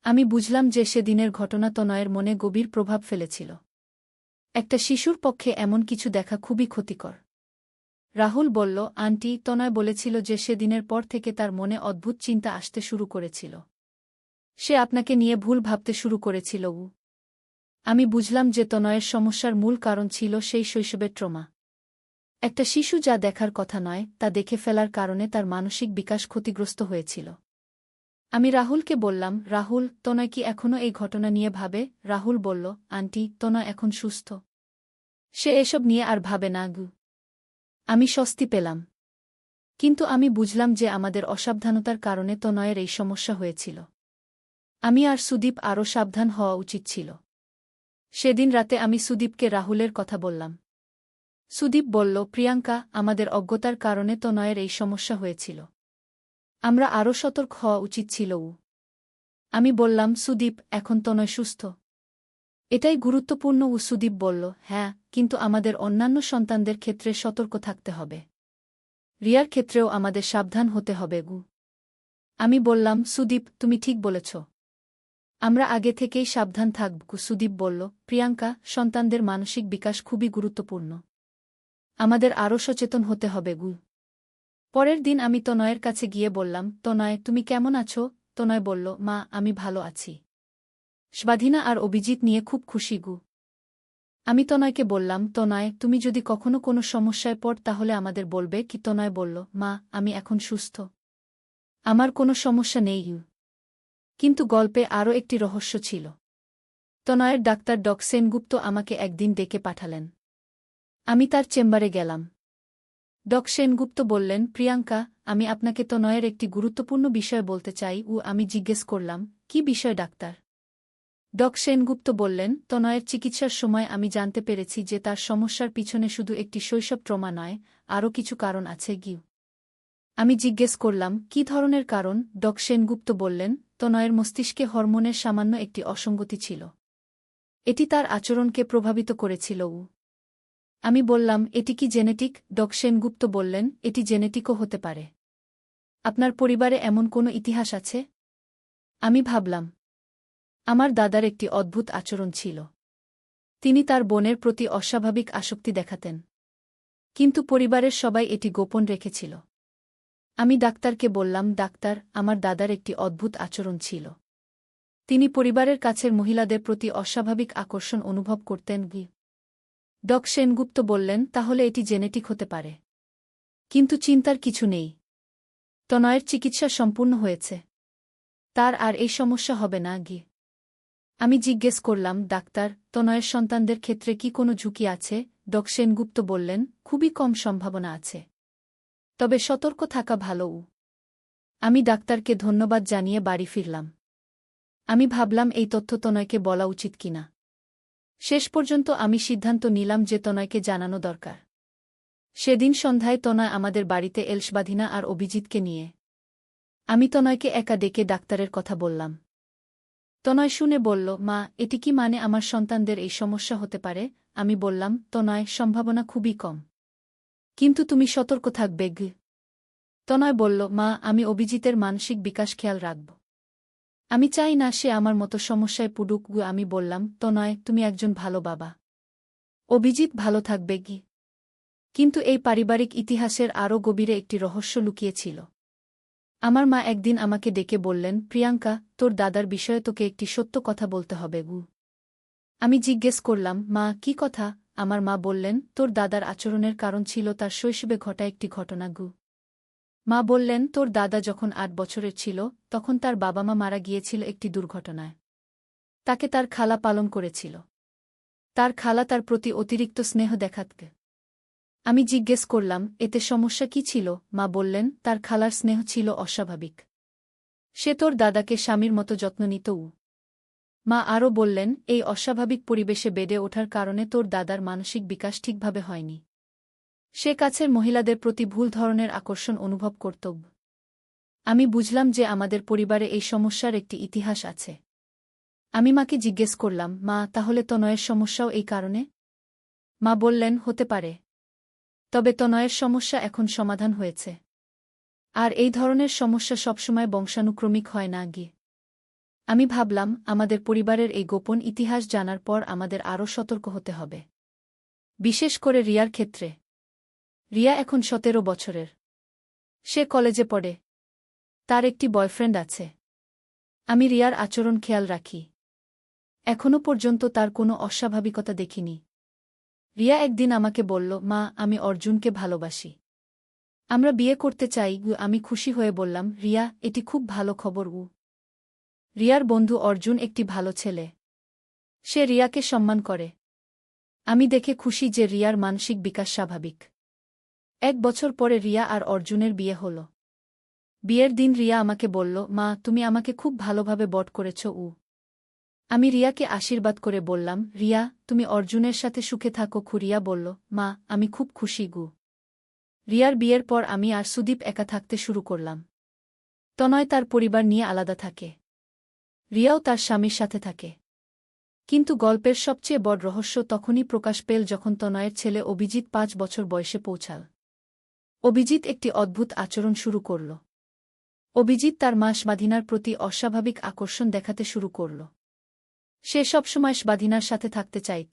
আমি বুঝলাম যে সেদিনের ঘটনা তনয়ের মনে গভীর প্রভাব ফেলেছিল। একটা শিশুর পক্ষে এমন কিছু দেখা খুবই ক্ষতিকর। রাহুল বলল, আন্টি, তনয় বলেছিল যে সেদিনের পর থেকে তার মনে অদ্ভুত চিন্তা আসতে শুরু করেছিল। সে আপনাকে নিয়ে ভুল ভাবতে শুরু করেছিল। আমি বুঝলাম যে তনয়ের সমস্যার মূল কারণ ছিল সেই শৈশবের ট্রমা। একটা শিশু যা দেখার কথা নয় তা দেখে ফেলার কারণে তার মানসিক বিকাশ ক্ষতিগ্রস্ত হয়েছিল। আমি রাহুলকে বললাম, রাহুল, তনয় কি এখনও এই ঘটনা নিয়ে ভাবে? রাহুল বলল, আন্টি, তনয় এখন সুস্থ। সে এসব নিয়ে আর ভাবে না গু। আমি স্বস্তি পেলাম। কিন্তু আমি বুঝলাম যে আমাদের অসাবধানতার কারণে তনয়ের এই সমস্যা হয়েছিল। আমি আর সুদীপ আরও সাবধান হওয়া উচিত ছিল। সেদিন রাতে আমি সুদীপকে রাহুলের কথা বললাম। সুদীপ বলল, প্রিয়াঙ্কা, আমাদের অজ্ঞতার কারণে তনয়ের এই সমস্যা হয়েছিল। আমরা আরও সতর্ক হওয়া উচিত ছিল। আমি বললাম, সুদীপ, এখন তনয় সুস্থ। এটাই গুরুত্বপূর্ণ। সুদীপ বলল, হ্যাঁ, কিন্তু আমাদের অন্যান্য সন্তানদের ক্ষেত্রে সতর্ক থাকতে হবে। রিয়ার ক্ষেত্রেও আমাদের সাবধান হতে হবে গু। আমি বললাম, সুদীপ, তুমি ঠিক বলেছ। আমরা আগে থেকেই সাবধান থাকব। সুদীপ বলল, প্রিয়াঙ্কা, সন্তানদের মানসিক বিকাশ খুবই গুরুত্বপূর্ণ। আমাদের আরও সচেতন হতে হবে গু। পরের দিন আমি তনয়ের কাছে গিয়ে বললাম, তনয়, তুমি কেমন আছো? তনয় বলল, মা, আমি ভালো আছি। স্বাধীনা আর অভিজিৎ নিয়ে খুব খুশি গু। আমি তনয়কে বললাম, তনয়, তুমি যদি কখনো কোনো সমস্যায় পড় তাহলে আমাদের বলবে কি? তনয় বলল, মা, আমি এখন সুস্থ। আমার কোনো সমস্যা নেই। কিন্তু গল্পে আরও একটি রহস্য ছিল। তনয়ের ডাক্তার ডক সেনগুপ্ত আমাকে একদিন ডেকে পাঠালেন। আমি তার চেম্বারে গেলাম। ডক সেনগুপ্ত বললেন, প্রিয়াঙ্কা, আমি আপনাকে তনয়ের একটি গুরুত্বপূর্ণ বিষয় বলতে চাই। আমি জিজ্ঞেস করলাম, কি বিষয় ডাক্তার? সেনগুপ্ত বললেন, তনয়ের চিকিৎসার সময় আমি জানতে পেরেছি যে তার সমস্যার পিছনে শুধু একটি শৈশব ট্রমা নয়, আরও কিছু কারণ আছে গিউ। আমি জিজ্ঞেস করলাম, কী ধরনের কারণ? সেনগুপ্ত বললেন, তনয়ের মস্তিষ্কে হরমোনের সামান্য একটি অসঙ্গতি ছিল। এটি তার আচরণকে প্রভাবিত করেছিল। আমি বললাম, এটি কি জেনেটিক? সেনগুপ্ত বললেন, এটি জেনেটিকও হতে পারে। আপনার পরিবারে এমন কোনো ইতিহাস আছে? আমি ভাবলাম। আমার দাদার একটি অদ্ভুত আচরণ ছিল। তিনি তার বোনের প্রতি অস্বাভাবিক আসক্তি দেখাতেন। কিন্তু পরিবারের সবাই এটি গোপন রেখেছিল। আমি ডাক্তারকে বললাম, ডাক্তার, আমার দাদার একটি অদ্ভুত আচরণ ছিল। তিনি পরিবারের কাছের মহিলাদের প্রতি অস্বাভাবিক আকর্ষণ অনুভব করতেন। সেনগুপ্ত বললেন, তাহলে এটি জেনেটিক হতে পারে। কিন্তু চিন্তার কিছু নেই। তনয়ের চিকিৎসা সম্পূর্ণ হয়েছে। তার আর এই সমস্যা হবে না। আমি জিজ্ঞেস করলাম, ডাক্তার, তনয়ের সন্তানদের ক্ষেত্রে কি কোনো ঝুঁকি আছে? সেনগুপ্ত বললেন, খুবই কম সম্ভাবনা আছে। তবে সতর্ক থাকা ভালো। আমি ডাক্তারকে ধন্যবাদ জানিয়ে বাড়ি ফিরলাম। আমি ভাবলাম এই তথ্য তনয়কে বলা উচিত কিনা। শেষ পর্যন্ত আমি সিদ্ধান্ত নিলাম যে তনয়কে জানানো দরকার। সেদিন সন্ধ্যায় তনয় আমাদের বাড়িতে এল স্বাধীনা আর অভিজিৎকে নিয়ে। আমি তনয়কে একা ডেকে ডাক্তারের কথা বললাম। তনয় শুনে বলল, মা, এটি কি মানে আমার সন্তানদের এই সমস্যা হতে পারে? আমি বললাম, তনয়, সম্ভাবনা খুবই কম। কিন্তু তুমি সতর্ক থাকবে। তনয় বলল, মা, আমি অভিজিতের মানসিক বিকাশ খেয়াল রাখব। আমি চাই না সে আমার মতো সমস্যায় পড়ুক। আমি বললাম, তনয়, তুমি একজন ভালো বাবা। অভিজিৎ ভালো থাকবে। কিন্তু এই পারিবারিক ইতিহাসের আরও গভীরে একটি রহস্য লুকিয়েছিল। আমার মা একদিন আমাকে ডেকে বললেন, প্রিয়াঙ্কা, তোর দাদার বিষয়ে তোকে একটি সত্য কথা বলতে হবে। আমি জিজ্ঞেস করলাম, মা, কি কথা? আমার মা বললেন, তোর দাদার আচরণের কারণ ছিল তার শৈশবে ঘটা একটি ঘটনা। মা বললেন, তোর দাদা যখন ৮ বছরের ছিল, তখন তার বাবা মা মারা গিয়েছিল একটি দুর্ঘটনায়। তাকে তার খালা পালন করেছিল। তার খালা তার প্রতি অতিরিক্ত স্নেহ দেখাতে। আমি জিজ্ঞেস করলাম, এতে সমস্যা কি ছিল? মা বললেন, তার খালার স্নেহ ছিল অস্বাভাবিক। সে তোর দাদাকে স্বামীর মতো যত্ন নিত। মা আরও বললেন, এই অস্বাভাবিক পরিবেশে বেড়ে ওঠার কারণে তোর দাদার মানসিক বিকাশ ঠিকভাবে হয়নি। সে কাছের মহিলাদের প্রতি ভুল ধরনের আকর্ষণ অনুভব করত। আমি বুঝলাম যে আমাদের পরিবারে এই সমস্যার একটি ইতিহাস আছে। আমি মাকে জিজ্ঞেস করলাম, মা, তাহলে তনয়ের সমস্যাও এই কারণে? মা বললেন, হতে পারে। তবে তনয়ের সমস্যা এখন সমাধান হয়েছে। আর এই ধরনের সমস্যা সবসময় বংশানুক্রমিক হয় না। আমি ভাবলাম, আমাদের পরিবারের এই গোপন ইতিহাস জানার পর আমাদের আরও সতর্ক হতে হবে। বিশেষ করে রিয়ার ক্ষেত্রে। রিয়া এখন ১৭ বছরের। সে কলেজে পড়ে। তার একটি বয়ফ্রেন্ড আছে। আমি রিয়ার আচরণ খেয়াল রাখি। এখনও পর্যন্ত তার কোনো অস্বাভাবিকতা দেখিনি। রিয়া একদিন আমাকে বলল, মা, আমি অর্জুনকে ভালোবাসি। আমরা বিয়ে করতে চাই। আমি খুশি হয়ে বললাম, রিয়া, এটি খুব ভালো খবর। রিয়ার বন্ধু অর্জুন একটি ভালো ছেলে। সে রিয়াকে সম্মান করে। আমি দেখে খুশি যে রিয়ার মানসিক বিকাশ স্বাভাবিক। ১ বছর পরে রিয়া আর অর্জুনের বিয়ে হল। বিয়ের দিন রিয়া আমাকে বলল, মা, তুমি আমাকে খুব ভালোভাবে বট করেছ। আমি রিয়াকে আশীর্বাদ করে বললাম, রিয়া, তুমি অর্জুনের সাথে সুখে থাকো। রিয়া বলল, মা, আমি খুব খুশি। রিয়ার বিয়ের পর আমি আর সুদীপ একা থাকতে শুরু করলাম। তনয় তার পরিবার নিয়ে আলাদা থাকে। রিয়াও তার স্বামীর সাথে থাকে। কিন্তু গল্পের সবচেয়ে বড় রহস্য তখনই প্রকাশ পেল যখন তনয়ের ছেলে অভিজিৎ ৫ বছর বয়সে পৌঁছাল। অভিজিৎ একটি অদ্ভুত আচরণ শুরু করল। অভিজিৎ তার মা স্বাধীনার প্রতি অস্বাভাবিক আকর্ষণ দেখাতে শুরু করল। সে সবসময় স্বাধীনার সাথে থাকতে চাইত।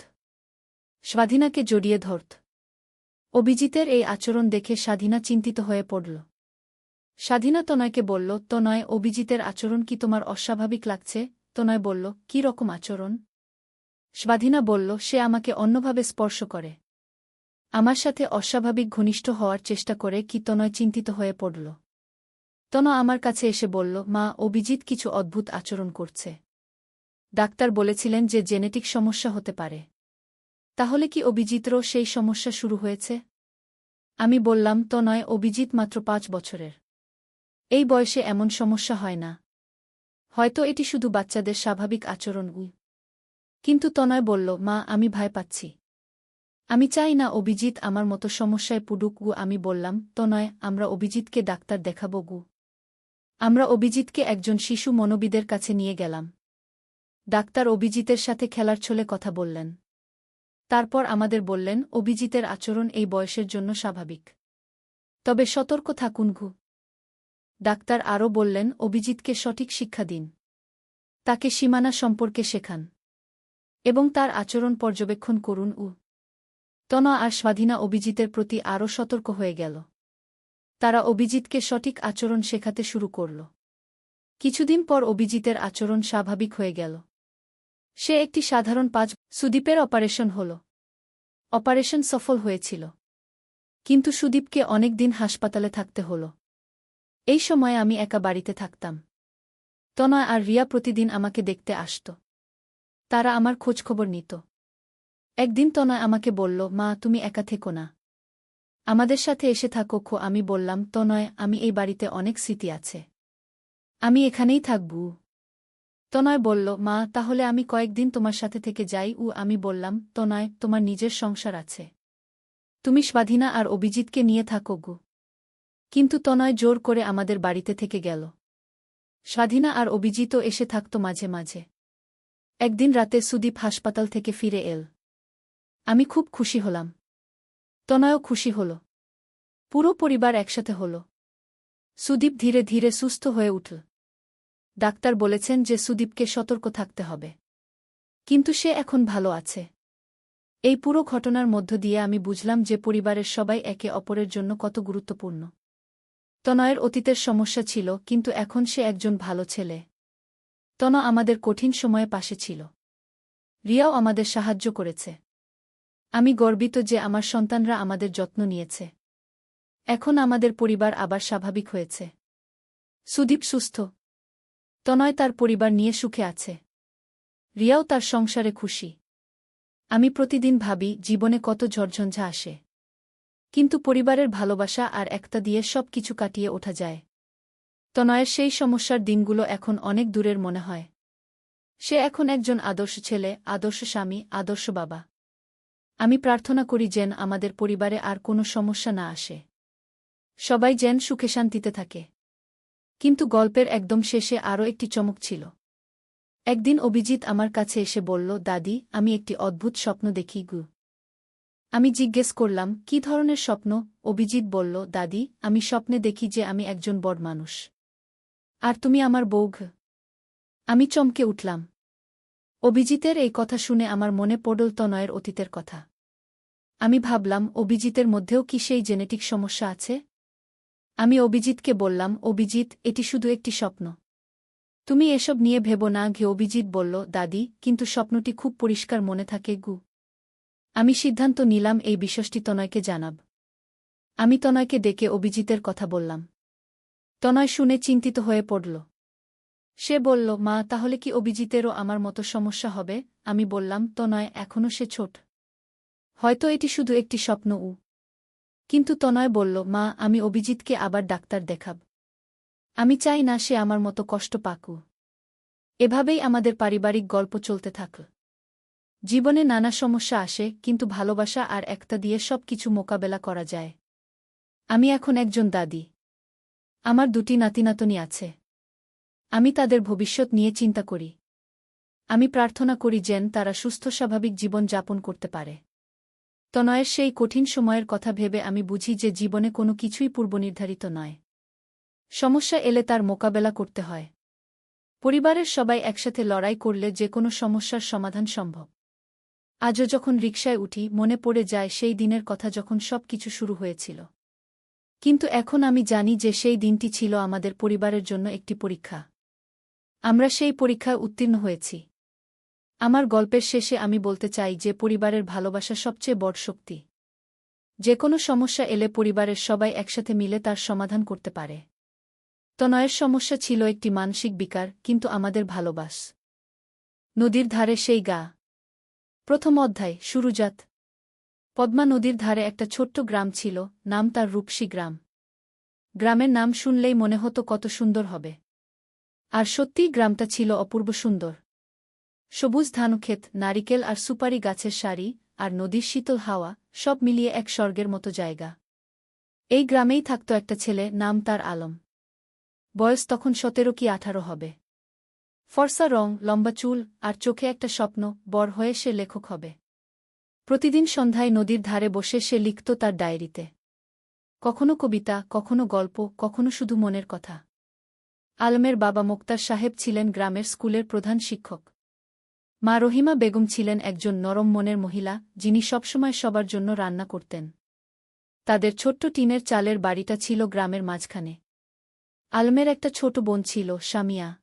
স্বাধীনাকে জড়িয়ে ধরত। অভিজিতের এই আচরণ দেখে স্বাধীনা চিন্তিত হয়ে পড়ল। স্বাধীনা তনয়কে বলল, তনয়, অভিজিতের আচরণ কি তোমার অস্বাভাবিক লাগছে? তনয় বলল, কী রকম আচরণ? স্বাধীনা বলল, সে আমাকে অন্যভাবে স্পর্শ করে। আমার সাথে অস্বাভাবিক ঘনিষ্ঠ হওয়ার চেষ্টা করে। কি? তনয় চিন্তিত হয়ে পড়ল। তনয় আমার কাছে এসে বলল, মা, অভিজিৎ কিছু অদ্ভুত আচরণ করছে। ডাক্তার বলেছিলেন যে জেনেটিক সমস্যা হতে পারে। তাহলে কি অভিজিতেরও সেই সমস্যা শুরু হয়েছে? আমি বললাম, তনয়, অভিজিৎ মাত্র ৫ বছরের। এই বয়সে এমন সমস্যা হয় না। হয়তো এটি শুধু বাচ্চাদের স্বাভাবিক আচরণ। কিন্তু তনয় বলল, মা আমি ভয় পাচ্ছি। আমি চাই না অভিজিৎ আমার মতো সমস্যায় পড়ুক গু। আমি বললাম, তনয় আমরা অভিজিৎকে ডাক্তার দেখাবো গু। আমরা অভিজিৎকে একজন শিশু মনোবিদের কাছে নিয়ে গেলাম। ডাক্তার অভিজিতের সাথে খেলার ছলে কথা বললেন। তারপর আমাদের বললেন, অভিজিতের আচরণ এই বয়সের জন্য স্বাভাবিক। তবে সতর্ক থাকুন গু। ডাক্তার আরও বললেন, অভিজিৎকে সঠিক শিক্ষা দিন। তাকে সীমানা সম্পর্কে শেখান। এবং তার আচরণ পর্যবেক্ষণ করুন। তনয় আর স্বাধীনা অভিজিতের প্রতি আরও সতর্ক হয়ে গেল। তারা অভিজিৎকে সঠিক আচরণ শেখাতে শুরু করল। কিছুদিন পর অভিজিতের আচরণ স্বাভাবিক হয়ে গেল। সে একটি সাধারণ সুদীপের অপারেশন হল। অপারেশন সফল হয়েছিল। কিন্তু সুদীপকে অনেক দিন হাসপাতালে থাকতে হল। এই সময় আমি একা বাড়িতে থাকতাম। তনয় আর রিয়া প্রতিদিন আমাকে দেখতে আসত। তারা আমার খোঁজখবর নিত। একদিন তনয় আমাকে বলল, মা তুমি একা থেকো না, আমাদের সাথে এসে থাকো। আমি বললাম, তনয় আমি এই বাড়িতে অনেক স্মৃতি আছে, আমি এখানেই থাকব। তনয় বলল, মা তাহলে আমি কয়েকদিন তোমার সাথে থেকে যাই। আমি বললাম, তনয় তোমার নিজের সংসার আছে, তুমি স্বাধীনা আর অভিজিৎকে নিয়ে থাকো গু। কিন্তু তনয় জোর করে আমাদের বাড়িতে থেকে গেল। স্বাধীনা আর অভিজিৎও এসে থাকত মাঝে মাঝে। একদিন রাতে সুদীপ হাসপাতাল থেকে ফিরে এল। আমি খুব খুশি হলাম। তনয়ও খুশি হল। পুরো পরিবার একসাথে হল। সুদীপ ধীরে ধীরে সুস্থ হয়ে উঠল। ডাক্তার বলেছেন যে সুদীপকে সতর্ক থাকতে হবে। কিন্তু সে এখন ভালো আছে। এই পুরো ঘটনার মধ্য দিয়ে আমি বুঝলাম যে পরিবারের সবাই একে অপরের জন্য কত গুরুত্বপূর্ণ। তনয়ের অতীতের সমস্যা ছিল, কিন্তু এখন সে একজন ভালো ছেলে। তনয় আমাদের কঠিন সময়ে পাশে ছিল। রিয়াও আমাদের সাহায্য করেছে। আমি গর্বিত যে আমার সন্তানরা আমাদের যত্ন নিয়েছে। এখন আমাদের পরিবার আবার স্বাভাবিক হয়েছে। সুদীপ সুস্থ। তনয় তার পরিবার নিয়ে সুখে আছে। রিয়াও তার সংসারে খুশি। আমি প্রতিদিন ভাবি জীবনে কত ঝড়ঝঞ্ঝা আসে, কিন্তু পরিবারের ভালোবাসা আর একতা দিয়ে সব কিছু কাটিয়ে ওঠা যায়। তনয়ের সেই সমস্যার দিনগুলো এখন অনেক দূরের মনে হয়। সে এখন একজন আদর্শ ছেলে, আদর্শ স্বামী, আদর্শ বাবা। আমি প্রার্থনা করি যেন আমাদের পরিবারে আর কোনো সমস্যা না আসে। সবাই যেন সুখে শান্তিতে থাকে। কিন্তু গল্পের একদম শেষে আরও একটি চমক ছিল। একদিন অভিজিৎ আমার কাছে এসে বলল, দাদি আমি একটি অদ্ভুত স্বপ্ন দেখি গু। আমি জিজ্ঞেস করলাম, কী ধরনের স্বপ্ন? অভিজিৎ বলল, দাদি আমি স্বপ্নে দেখি যে আমি একজন বড় মানুষ, আর তুমি আমার বউ। আমি চমকে উঠলাম। অভিজিতের এই কথা শুনে আমার মনে পড়ল তনয়ের অতীতের কথা। আমি ভাবলাম, অভিজিতের মধ্যেও কি সেই জেনেটিক সমস্যা আছে? আমি অভিজিৎকে বললাম, অভিজিৎ এটি শুধু একটি স্বপ্ন, তুমি এসব নিয়ে ভেবো না। অভিজিৎ বলল, দাদি কিন্তু স্বপ্নটি খুব পরিষ্কার মনে থাকে গু। আমি সিদ্ধান্ত নিলাম এই বিষয়টি তনয়কে জানাব। আমি তনয়কে ডেকে অভিজিতের কথা বললাম। তনয় শুনে চিন্তিত হয়ে পড়ল। সে বলল, মা তাহলে কি অভিজিতেরও আমার মতো সমস্যা হবে? আমি বললাম, তনয় এখনও সে ছোট, হয়তো এটি শুধু একটি স্বপ্ন। কিন্তু তনয় বলল, মা আমি অভিজিৎকে আবার ডাক্তার দেখাব। আমি চাই না সে আমার মতো কষ্ট পাক। এভাবেই আমাদের পারিবারিক গল্প চলতে থাকল। জীবনে নানা সমস্যা আসে, কিন্তু ভালোবাসা আর একতা দিয়ে সব কিছু মোকাবেলা করা যায়। আমি এখন একজন দাদি। আমার দুটি নাতিনাতনী আছে। আমি তাদের ভবিষ্যৎ নিয়ে চিন্তা করি। আমি প্রার্থনা করি যেন তারা সুস্থ স্বাভাবিক জীবন যাপন করতে পারে। তনয়ের সেই কঠিন সময়ের কথা ভেবে আমি বুঝি যে জীবনে কোনো কিছুই পূর্বনির্ধারিত নয়। সমস্যা এলে তার মোকাবেলা করতে হয়। পরিবারের সবাই একসাথে লড়াই করলে যে কোনো সমস্যার সমাধান সম্ভব। আজও যখন রিকশায় উঠি মনে পড়ে যায় সেই দিনের কথা যখন সব কিছু শুরু হয়েছিল। কিন্তু এখন আমি জানি যে সেই দিনটি ছিল আমাদের পরিবারের জন্য একটি পরীক্ষা। আমরা সেই পরীক্ষায় উত্তীর্ণ হয়েছি। আমার গল্পের শেষে আমি বলতে চাই যে পরিবারের ভালোবাসা সবচেয়ে বড় শক্তি। যে কোনো সমস্যা এলে পরিবারের সবাই একসাথে মিলে তার সমাধান করতে পারে। তনয়ের সমস্যা ছিল একটি মানসিক বিকার, কিন্তু আমাদের ভালোবাস। নদীর ধারে সেই গা। প্রথম অধ্যায় শুরুজাত। পদ্মা নদীর ধারে একটা ছোট্ট গ্রাম ছিল, নাম তার রূপসী গ্রাম। গ্রামের নাম শুনলেই মনে হতো কত সুন্দর হবে। আর সত্যিই গ্রামটা ছিল অপূর্ব সুন্দর। সবুজ ধানক্ষেত, নারিকেল আর সুপারি গাছের সারি, আর নদীর শীতল হাওয়া, সব মিলিয়ে এক স্বর্গের মতো জায়গা। এই গ্রামেই থাকত একটা ছেলে, নাম তার আলম। বয়স তখন 17 কি 18 হবে। ফর্সা রং, লম্বা চুল, আর চোখে একটা স্বপ্ন, বড় হয়ে সে লেখক হবে। প্রতিদিন সন্ধ্যায় নদীর ধারে বসে সে লিখত তার ডায়েরিতে। কখনো কবিতা, কখনো গল্প, কখনো শুধু মনের কথা। আলমের বাবা মোক্তার সাহেব ছিলেন গ্রামের স্কুলের প্রধান শিক্ষক। মা রহিমা বেগম ছিলেন একজন নরম মনের মহিলা, যিনি সবসময় সবার জন্য রান্না করতেন। তাদের ছোট্ট টিনের চালের বাড়িটা ছিল গ্রামের মাঝখানে। আলমের একটা ছোট বোন ছিল, সামিয়া।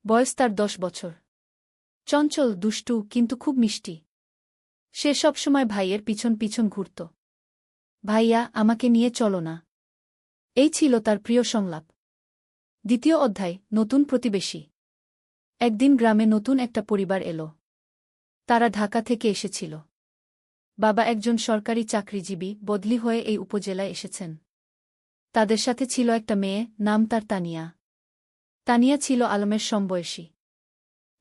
বয়স তার 10 বছর। চঞ্চল, দুষ্টু, কিন্তু খুব মিষ্টি। সে সবসময় ভাইয়ের পিছন পিছন ঘুরত। ভাইয়া, আমাকে নিয়ে চলো না। এই ছিল তার প্রিয় সংলাপ। দ্বিতীয় অধ্যায়, নতুন প্রতিবেশী। একদিন গ্রামে নতুন একটা পরিবার এলো। তারা ঢাকা থেকে এসেছিল। বাবা একজন সরকারি চাকরিজীবী, বদলি হয়ে এই উপজেলায় এসেছেন। তাদের সাথে ছিল একটা মেয়ে, নাম তার তানিয়া। তানিয়া ছিল আলমের সমবয়সী।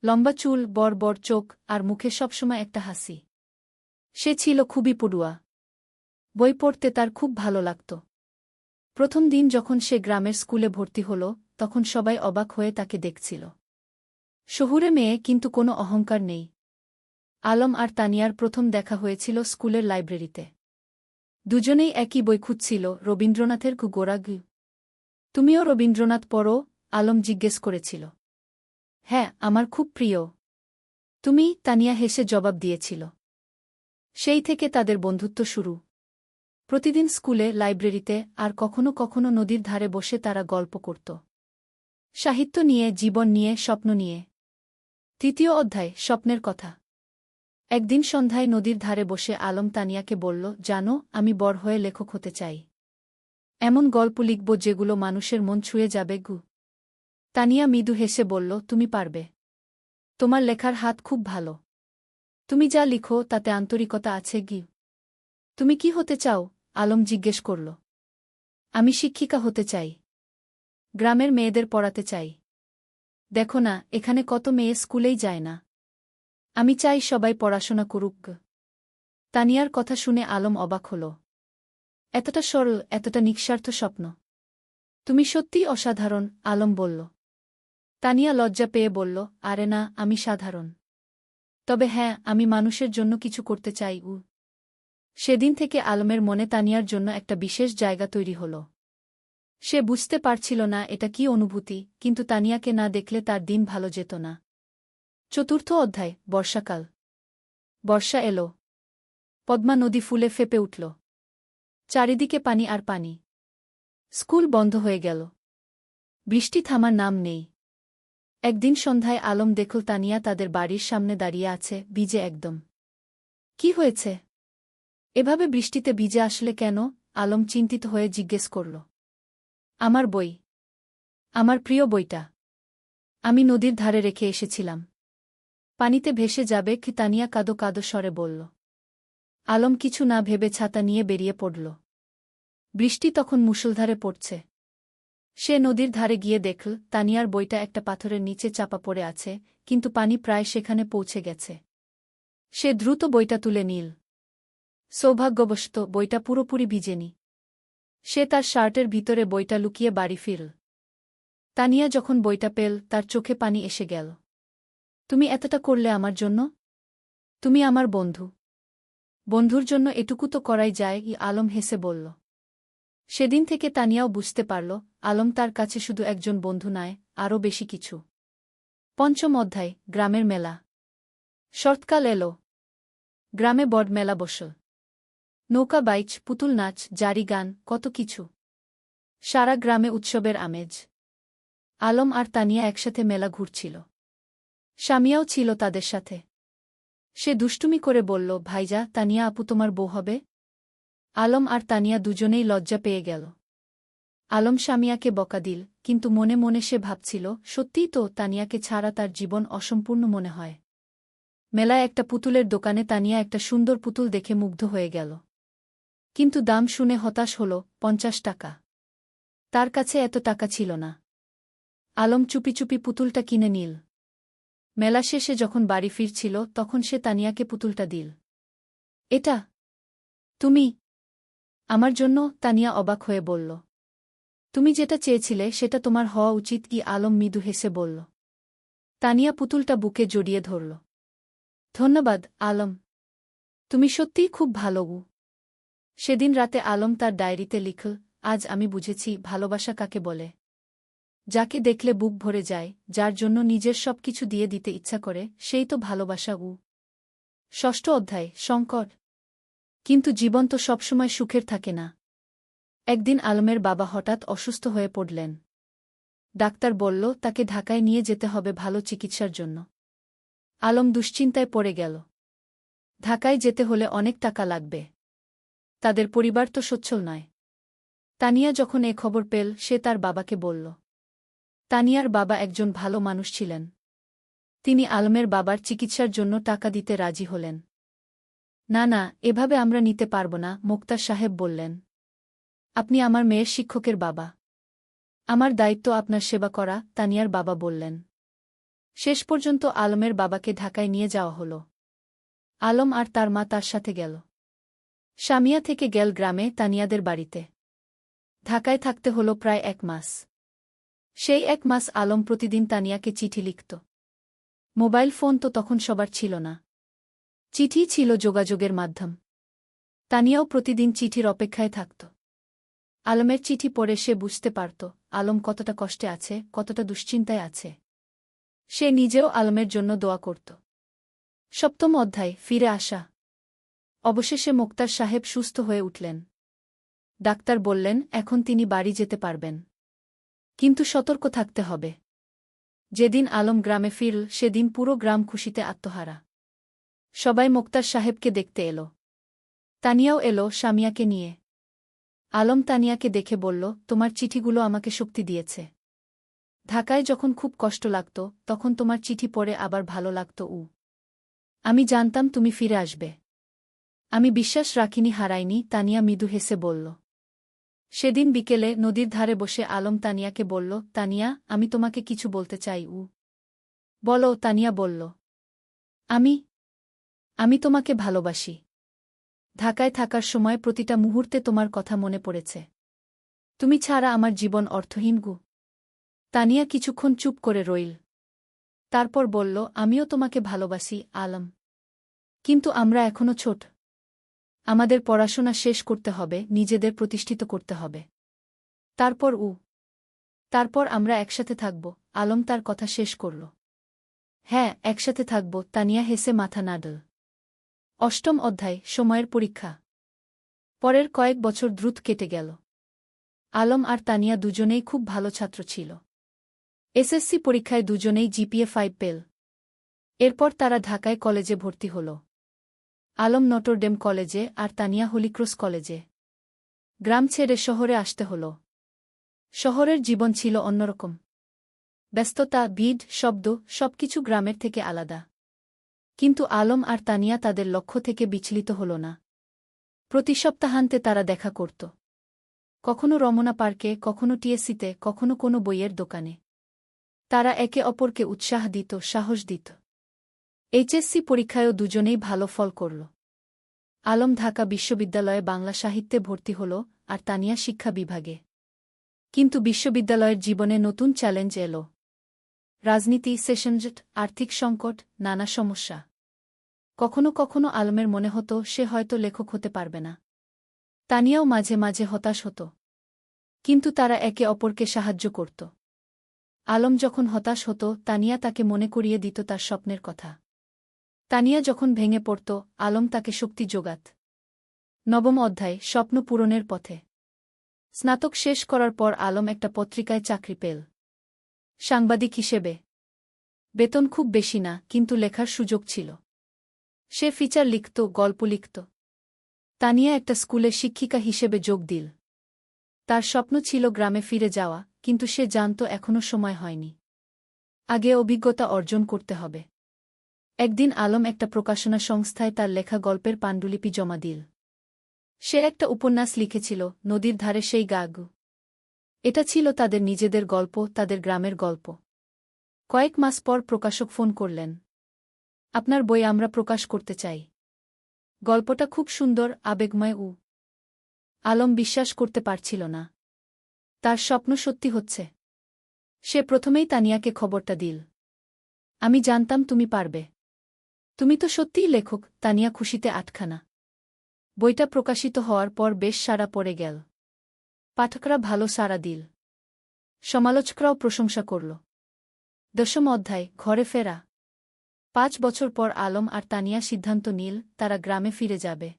লম্বা চুল, বড় বড় চোখ, আর মুখে সবসময় একটা হাসি। সে ছিল খুবই পড়ুয়া। বই পড়তে তার খুব ভালো লাগত। প্রথম দিন যখন সে গ্রামের স্কুলে ভর্তি হল, তখন সবাই অবাক হয়ে তাকে দেখছিল। শহুরে মেয়ে, কিন্তু কোনো অহংকার নেই। আলম আর তানিয়ার প্রথম দেখা হয়েছিল স্কুলের লাইব্রেরিতে। দুজনেই একই বই খুঁজছিল, রবীন্দ্রনাথের গোরা গু। তুমিও রবীন্দ্রনাথ পড়ো? আলম জিজ্ঞেস করেছিল। হ্যাঁ, আমার খুব প্রিয়। তুমি? তানিয়া হেসে জবাব দিয়েছিল। সেই থেকে তাদের বন্ধুত্ব শুরু। প্রতিদিন স্কুলে, লাইব্রেরিতে, আর কখনো কখনো নদীর ধারে বসে তারা গল্প করত। সাহিত্য নিয়ে, জীবন নিয়ে, স্বপ্ন নিয়ে। তৃতীয় অধ্যায়, স্বপ্নের কথা। একদিন সন্ধ্যায় নদীর ধারে বসে আলম তানিয়াকে বলল, জানো, আমি বড় হয়ে লেখক হতে চাই। এমন গল্প লিখব যেগুলো মানুষের মন ছুঁয়ে যাবে গু। তানিয়া মৃদু হেসে বলল, তুমি পারবে। তোমার লেখার হাত খুব ভালো। তুমি যা লিখো তাতে আন্তরিকতা আছে গি। তুমি কি হতে চাও? আলম জিজ্ঞেস করল। আমি শিক্ষিকা হতে চাই। গ্রামের মেয়েদের পড়াতে চাই। দেখো না, এখানে কত মেয়ে স্কুলেই যায় না। আমি চাই সবাই পড়াশোনা করুক। তানিয়ার কথা শুনে আলম অবাক হল। এতটা সরল, এতটা নিঃস্বার্থ স্বপ্ন। তুমি সত্যিই অসাধারণ, আলম বলল। তানিয়া লজ্জা পেয়ে বলল, আরে না, আমি সাধারণ। তবে হ্যাঁ, আমি মানুষের জন্য কিছু করতে চাই। সেদিন থেকে আলমের মনে তানিয়ার জন্য একটা বিশেষ জায়গা তৈরি হল। সে বুঝতে পারছিল না এটা কি অনুভূতি, কিন্তু তানিয়াকে না দেখলে তার দিন ভালো যেত না। চতুর্থ অধ্যায়, বর্ষাকাল। বর্ষা এলো। পদ্মা নদী ফুলে ফেপে উঠল। চারিদিকে পানি আর পানি। স্কুল বন্ধ হয়ে গেল। বৃষ্টি থামার নাম নেই। একদিন সন্ধ্যায় আলম দেখল তানিয়া তাদের বাড়ির সামনে দাঁড়িয়ে আছে, ভিজে একদম। কি হয়েছে? এভাবে বৃষ্টিতে ভিজে আসলে কেন? আলম চিন্তিত হয়ে জিজ্ঞেস করল। আমার বই। আমার প্রিয় বইটা। আমি নদীর ধারে রেখে এসেছিলাম। পানিতে ভেসে যাবে কি? তানিয়া কাঁদো কাঁদো স্বরে বলল। আলম কিছু না ভেবে ছাতা নিয়ে বেরিয়ে পড়ল। বৃষ্টি তখন মুষলধারে পড়ছে। সে নদীর ধারে গিয়ে দেখল তানিয়ার বইটা একটা পাথরের নিচে চাপা পড়ে আছে, কিন্তু পানি প্রায় সেখানে পৌঁছে গেছে। সে দ্রুত বইটা তুলে নিল। সৌভাগ্যবশত বইটা পুরোপুরি ভিজেনি। সে তার শার্টের ভিতরে বইটা লুকিয়ে বাড়ি ফিরল। তানিয়া যখন বইটা পেল, তার চোখে পানি এসে গেল। তুমি এতটা করলে আমার জন্য? তুমি আমার বন্ধু। বন্ধুর জন্য এটুকু তো করাই যায়, আলম হেসে বলল। সেদিন থেকে তানিয়াও বুঝতে পারল, আলম তার কাছে শুধু একজন বন্ধু নয়, আরও বেশি কিছু। পঞ্চম অধ্যায়, গ্রামের মেলা। শরৎকাল এলো। গ্রামে বড় মেলা বসল। নৌকা বাইচ, পুতুল নাচ, জারি গান, কত কিছু। সারা গ্রামে উৎসবের আমেজ। আলম আর তানিয়া একসাথে মেলা ঘুরছিল। সামিয়াও ছিল তাদের সাথে। সে দুষ্টুমি করে বলল, ভাইজা, তানিয়া আপু তোমার বউ হবে? আলম আর তানিয়া দুজনেই লজ্জা পেয়ে গেল। আলম সামিয়াকে বকা দিল, কিন্তু মনে মনে সে ভাবছিল, সত্যিই তো, তানিয়াকে ছাড়া তার জীবন অসম্পূর্ণ মনে হয়। মেলায় একটা পুতুলের দোকানে তানিয়া একটা সুন্দর পুতুল দেখে মুগ্ধ হয়ে গেল। কিন্তু দাম শুনে হতাশ হল, 50 টাকা। তার কাছে এত টাকা ছিল না। আলম চুপি চুপি পুতুলটা কিনে নিল। মেলা শেষে যখন বাড়ি ফিরছিল তখন সে তানিয়াকে পুতুলটা দিল। এটা তুমি আমার জন্য? তানিয়া অবাক হয়ে বলল। তুমি যেটা চেয়েছিলে সেটা তোমার হওয়া উচিত কি? আলম মৃদু হেসে বলল। তানিয়া পুতুলটা বুকে জড়িয়ে ধরল। ধন্যবাদ আলম, তুমি সত্যিই খুব ভালো। সেদিন রাতে আলম তার ডায়েরিতে লিখল, আজ আমি বুঝেছি ভালোবাসা কাকে বলে। যাকে দেখলে বুক ভরে যায়, যার জন্য নিজের সবকিছু দিয়ে দিতে ইচ্ছা করে, সেই তো ভালোবাসা। ষষ্ঠ অধ্যায়, সংকট। কিন্তু জীবন তো সবসময় সুখের থাকে না। একদিন আলমের বাবা হঠাৎ অসুস্থ হয়ে পড়লেন। ডাক্তার বলল তাকে ঢাকায় নিয়ে যেতে হবে ভালো চিকিৎসার জন্য। আলম দুশ্চিন্তায় পড়ে গেল। ঢাকায় যেতে হলে অনেক টাকা লাগবে। তাদের পরিবার তো সচ্ছল নয়। তানিয়া যখন এ খবর পেল সে তার বাবাকে বলল। তানিয়ার বাবা একজন ভালো মানুষ ছিলেন। তিনি আলমের বাবার চিকিৎসার জন্য টাকা দিতে রাজি হলেন। না না, এভাবে আমরা নিতে পারব না, মোক্তার সাহেব বললেন। আপনি আমার মেয়ের শিক্ষকের বাবা। আমার দায়িত্ব আপনার সেবা করা, তানিয়ার বাবা বললেন। শেষ পর্যন্ত আলমের বাবাকে ঢাকায় নিয়ে যাওয়া হল। আলম আর তার মা তার সাথে গেল। সামিয়া থেকে গেল গ্রামে তানিয়াদের বাড়িতে। ঢাকায় থাকতে হল প্রায় 1 মাস। সেই 1 মাস আলম প্রতিদিন তানিয়াকে চিঠি লিখত। মোবাইল ফোন তো তখন সবার ছিল না। চিঠি ছিল যোগাযোগের মাধ্যম। তানিয়াও প্রতিদিন চিঠির অপেক্ষায় থাকত। আলমের চিঠি পড়ে সে বুঝতে পারত আলম কতটা কষ্টে আছে, কতটা দুশ্চিন্তায় আছে। সে নিজেও আলমের জন্য দোয়া করত। সপ্তম অধ্যায়, ফিরে আসা। অবশেষে মোক্তার সাহেব সুস্থ হয়ে উঠলেন। ডাক্তার বললেন এখন তিনি বাড়ি যেতে পারবেন। কিন্তু সতর্ক থাকতে হবে। যেদিন আলম গ্রামে ফিরল সেদিন পুরো গ্রাম খুশিতে আত্মহারা। সবাই মোক্তার সাহেবকে দেখতে এলো। তানিয়াও এলো সামিয়াকে নিয়ে। আলম তানিয়াকে দেখে বলল, তোমার চিঠিগুলো আমাকে শক্তি দিয়েছে। ঢাকায় যখন খুব কষ্ট লাগত তখন তোমার চিঠি পড়ে আবার ভালো লাগত। আমি জানতাম তুমি ফিরে আসবে। আমি বিশ্বাস রাখিনি, হারাইনি, তানিয়া মৃদু হেসে বলল। সেদিন বিকেলে নদীর ধারে বসে আলম তানিয়াকে বলল, তানিয়া, আমি তোমাকে কিছু বলতে চাই। বলো, তানিয়া বলল। আমি তোমাকে ভালোবাসি। ঢাকায় থাকার সময় প্রতিটা মুহূর্তে তোমার কথা মনে পড়েছে। তুমি ছাড়া আমার জীবন অর্থহীন। তানিয়া কিছুক্ষণ চুপ করে রইল। তারপর বলল, আমিও তোমাকে ভালোবাসি আলম। কিন্তু আমরা এখনো ছোট। আমাদের পড়াশোনা শেষ করতে হবে, নিজেদের প্রতিষ্ঠিত করতে হবে। তারপর আমরা একসাথে থাকব। আলম তার কথা শেষ করল। হ্যাঁ, একসাথে থাকব, তানিয়া হেসে মাথা নাড়ল। অষ্টম অধ্যায়, সময়ের পরীক্ষা। পরের কয়েক বছর দ্রুত কেটে গেল। আলম আর তানিয়া দুজনেই খুব ভালো ছাত্র ছিল। এসএসসি পরীক্ষায় দুজনেই জিপিএ 5 পেল। এরপর তারা ঢাকায় কলেজে ভর্তি হল। আলম নটরডেম কলেজে আর তানিয়া হলিক্রস কলেজে। গ্রাম ছেড়ে শহরে আসতে হল। শহরের জীবন ছিল অন্যরকম। ব্যস্ততা, ভিড়, শব্দ, সবকিছু গ্রামের থেকে আলাদা। কিন্তু আলম আর তানিয়া তাদের লক্ষ্য থেকে বিচলিত হল না। প্রতি সপ্তাহান্তে তারা দেখা করত। কখনো রমনা পার্কে, কখনো টিএসসিতে, কখনো কোনো বইয়ের দোকানে। তারা একে অপরকে উৎসাহ দিত, সাহস দিত। এইচএসসি পরীক্ষায়ও দুজনেই ভালো ফল করল। আলম ঢাকা বিশ্ববিদ্যালয়ে বাংলা সাহিত্যে ভর্তি হল আর তানিয়া শিক্ষা বিভাগে। কিন্তু বিশ্ববিদ্যালয়ের জীবনে নতুন চ্যালেঞ্জ এল। রাজনীতি, সেশনজট, আর্থিক সংকট, নানা সমস্যা। কখনো কখনো আলমের মনে হতো সে হয়তো লেখক হতে পারবে না। তানিয়াও মাঝে মাঝে হতাশ হতো। কিন্তু তারা একে অপরকে সাহায্য করত। আলম যখন হতাশ হতো তানিয়া তাকে মনে করিয়ে দিত তার স্বপ্নের কথা। তানিয়া যখন ভেঙে পড়ত আলম তাকে শক্তি যোগাত। নবম অধ্যায়, স্বপ্ন পূরণের পথে। স্নাতক শেষ করার পর আলম একটা পত্রিকায় চাকরি পেল। সাংবাদিক হিসেবে। বেতন খুব বেশি না, কিন্তু লেখার সুযোগ ছিল। সে ফিচার লিখত, গল্প লিখত। তানিয়া একটা স্কুলে শিক্ষিকা হিসেবে যোগ দিল। তার স্বপ্ন ছিল গ্রামে ফিরে যাওয়া, কিন্তু সে জানত এখনও সময় হয়নি। আগে অভিজ্ঞতা অর্জন করতে হবে। একদিন আলম একটা প্রকাশনা সংস্থায় তার লেখা গল্পের পাণ্ডুলিপি জমা দিল। সে একটা উপন্যাস লিখেছিল, নদীর ধারে সেই গাগ। এটা ছিল তাদের নিজেদের গল্প, তাদের গ্রামের গল্প। কয়েক মাস পর প্রকাশক ফোন করলেন। আপনার বই আমরা প্রকাশ করতে চাই। গল্পটা খুব সুন্দর, আবেগময়। আলম বিশ্বাস করতে পারছিল না। তার স্বপ্ন সত্যি হচ্ছে। সে প্রথমেই তানিয়াকে খবরটা দিল। আমি জানতাম তুমি পারবে। তুমি তো সত্যিই লেখক। তানিয়া খুশিতে আটখানা। বইটা প্রকাশিত হওয়ার পর বেশ সাড়া পড়ে গেল। পাঠকরা ভালো সাড়া দিল। সমালোচকরাও প্রশংসা করল। 10ম অধ্যায়, ঘরে ফেরা। 5 বছর পর আলম আর তানিয়া সিদ্ধান্ত নিল তারা গ্রামে ফিরে যাবে।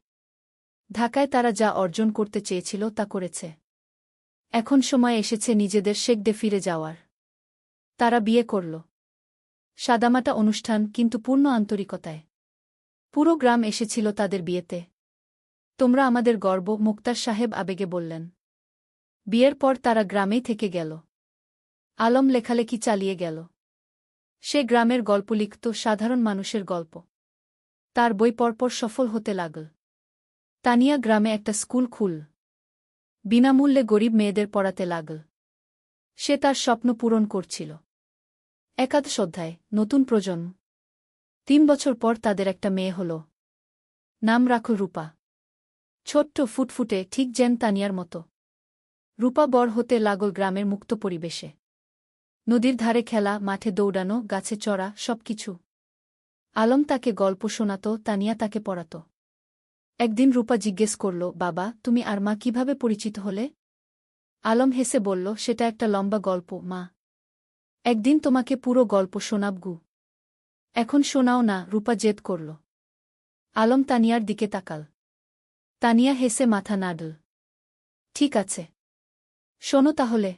ঢাকায় তারা যা অর্জন করতে চেয়েছিল তা করেছে। এখন সময় এসেছে নিজেদের শেকডে ফিরে যাওয়ার। তারা বিয়ে করল। সাদামাটা অনুষ্ঠান, কিন্তু পূর্ণ আন্তরিকতায়। পুরো গ্রাম এসেছিল তাদের বিয়েতে। তোমরা আমাদের গর্ব, মুক্তার সাহেব আবেগে বললেন। বিয়ের পর তারা গ্রামেই থেকে গেল। আলম লেখালেখি চালিয়ে গেল। সে গ্রামের গল্প লিখত, সাধারণ মানুষের গল্প। তার বই পরপর সফল হতে লাগল। তানিয়া গ্রামে একটা স্কুল খুল। বিনামূল্যে গরিব মেয়েদের পড়াতে লাগল। সে তার স্বপ্ন পূরণ করছিল। একাদশ অধ্যায়, নতুন প্রজন্ম। 3 বছর পর তাদের একটা মেয়ে হল। নাম রাখল রূপা। ছোট্ট, ফুটফুটে, ঠিক যেন তানিয়ার মতো। রূপা বড় হতে লাগল গ্রামের মুক্ত পরিবেশে। নদীর ধারে খেলা, মাঠে দৌড়ানো, গাছে চড়া, সবকিছু। আলম তাকে গল্প শোনাত, তানিয়া তাকে পড়াত। একদিন রূপা জিজ্ঞেস করল, বাবা, তুমি আর মা কিভাবে পরিচিত হলে? আলম হেসে বলল, সেটা একটা লম্বা গল্প মা। একদিন তোমাকে পুরো গল্প শোনাবগু। এখন শোনাও না, রূপা জেদ করল। আলম তানিয়ার দিকে তাকাল। তানিয়া হেসে মাথা নাড়ল। ঠিক আছে, শোনো তাহলে।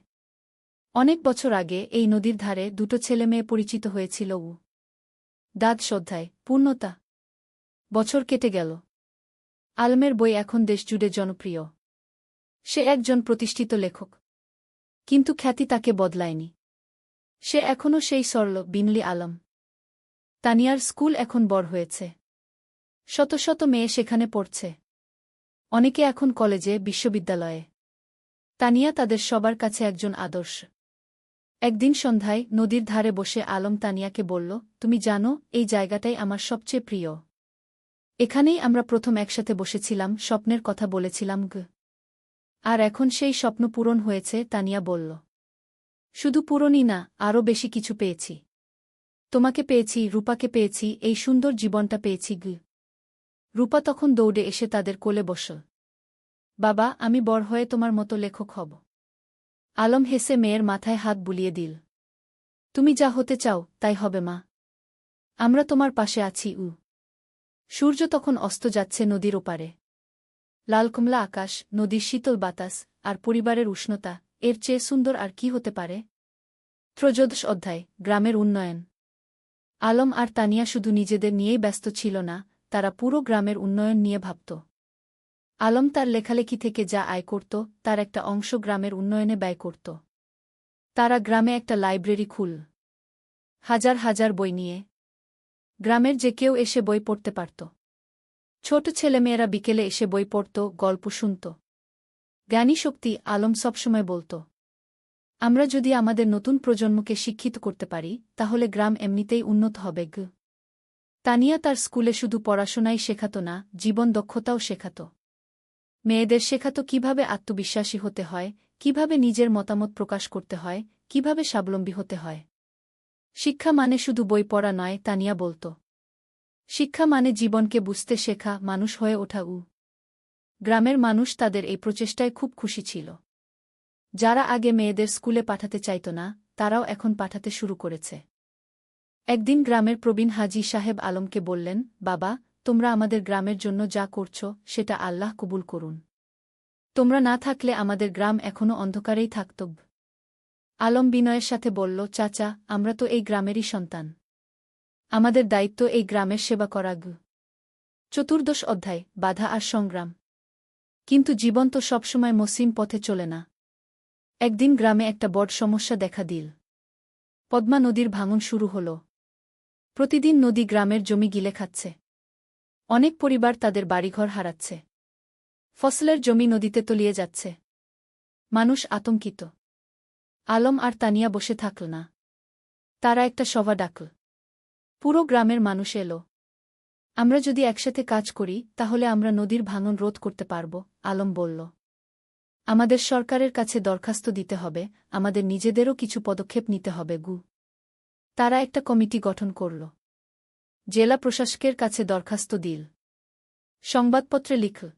অনেক বছর আগে এই নদীর ধারে 2টো ছেলেমেয়ে পরিচিত হয়েছিল। দ্বাদশ অধ্যায়, পূর্ণতা। বছর কেটে গেল। আলমের বই এখন দেশজুড়ে জনপ্রিয়। সে একজন প্রতিষ্ঠিত লেখক। কিন্তু খ্যাতি তাকে বদলায়নি। সে এখনও সেই সরল, বিনলি আলম। তানিয়ার স্কুল এখন বড় হয়েছে। শত শত মেয়ে সেখানে পড়ছে। অনেকে এখন কলেজে, বিশ্ববিদ্যালয়ে। তানিয়া তাদের সবার কাছে একজন আদর্শ। একদিন সন্ধ্যায় নদীর ধারে বসে আলম তানিয়াকে বলল, তুমি জানো, এই জায়গাটাই আমার সবচেয়ে প্রিয়। এখানেই আমরা প্রথম একসাথে বসেছিলাম, স্বপ্নের কথা বলেছিলাম। আর এখন সেই স্বপ্ন পূরণ হয়েছে, তানিয়া বলল। শুধু পূরণই না, আরও বেশি কিছু পেয়েছি। তোমাকে পেয়েছি, রূপাকে পেয়েছি, এই সুন্দর জীবনটা পেয়েছি। রূপা তখন দৌড়ে এসে তাদের কোলে বসল। বাবা, আমি বড় হয়ে তোমার মতো লেখক হব। আলম হেসে মেয়ের মাথায় হাত বুলিয়ে দিল। তুমি যা হতে চাও তাই হবে মা। আমরা তোমার পাশে আছি। সূর্য তখন অস্ত যাচ্ছে নদীর ওপারে। লাল কমলা আকাশ, নদীর শীতল বাতাস, আর পরিবারের উষ্ণতা, এর চেয়ে সুন্দর আর কি হতে পারে? ত্রয়োদশ অধ্যায়, গ্রামের উন্নয়ন। আলম আর তানিয়া শুধু নিজেদের নিয়েই ব্যস্ত ছিল না, তারা পুরো গ্রামের উন্নয়ন নিয়ে ভাবত। আলম তার লেখালেখি থেকে যা আয় করত, তার একটা অংশ গ্রামের উন্নয়নে ব্যয় করত। তারা গ্রামে একটা লাইব্রেরি খুল। হাজার হাজার বই নিয়ে। গ্রামের যে কেউ এসে বই পড়তে পারত। ছোট ছেলেমেয়েরা বিকেলে এসে বই পড়ত, গল্প শুনত। জ্ঞানী শক্তি, আলম সবসময় বলত। আমরা যদি আমাদের নতুন প্রজন্মকে শিক্ষিত করতে পারি, তাহলে গ্রাম এমনিতেই উন্নত হবে। তানিয়া তার স্কুলে শুধু পড়াশোনাই শেখাত না, জীবন দক্ষতাও শেখাত। মেয়েদের শেখাত কিভাবে আত্মবিশ্বাসী হতে হয়, কিভাবে নিজের মতামত প্রকাশ করতে হয়, কিভাবে স্বাবলম্বী হতে হয়। শিক্ষা মানে শুধু বই পড়া নয়, তানিয়া বলত। শিক্ষা মানে জীবনকে বুঝতে শেখা, মানুষ হয়ে ওঠা। গ্রামের মানুষ তাদের এই প্রচেষ্টায় খুব খুশি ছিল। যারা আগে মেয়েদের স্কুলে পাঠাতে চাইত না, তারাও এখন পাঠাতে শুরু করেছে। একদিন গ্রামের প্রবীণ হাজী সাহেব আলমকে বললেন, বাবা, তোমরা আমাদের গ্রামের জন্য যা করছ, সেটা আল্লাহ কবুল করুন। তোমরা না থাকলে আমাদের গ্রাম এখনও অন্ধকারেই থাকত। আলম বিনয়ের সাথে বলল, চাচা, আমরা তো এই গ্রামেরই সন্তান। আমাদের দায়িত্ব এই গ্রামের সেবা করা। চতুর্দশ অধ্যায়, বাধা আর সংগ্রাম। কিন্তু জীবন তো সবসময় মসৃণ পথে চলে না। একদিন গ্রামে একটা বড় সমস্যা দেখা দিল। পদ্মা নদীর ভাঙন শুরু হল। প্রতিদিন নদী গ্রামের জমি গিলে খাচ্ছে। অনেক পরিবার তাদের বাড়িঘর হারাচ্ছে। ফসলের জমি নদীতে তলিয়ে যাচ্ছে। মানুষ আতঙ্কিত। আলম আর তানিয়া বসে থাকল না। তারা একটা সভা ডাকল। পুরো গ্রামের মানুষ এলো। আমরা যদি একসাথে কাজ করি তাহলে আমরা নদীর ভাঙন রোধ করতে পারব, আলম বলল। আমাদের সরকারের কাছে দরখাস্ত দিতে হবে, আমাদের নিজেদেরও কিছু পদক্ষেপ নিতে হবে গু। তারা একটা কমিটি গঠন করল। জেলা প্রশাসকের কাছে দরখাস্ত দিল। সংবাদপত্রে লিখল।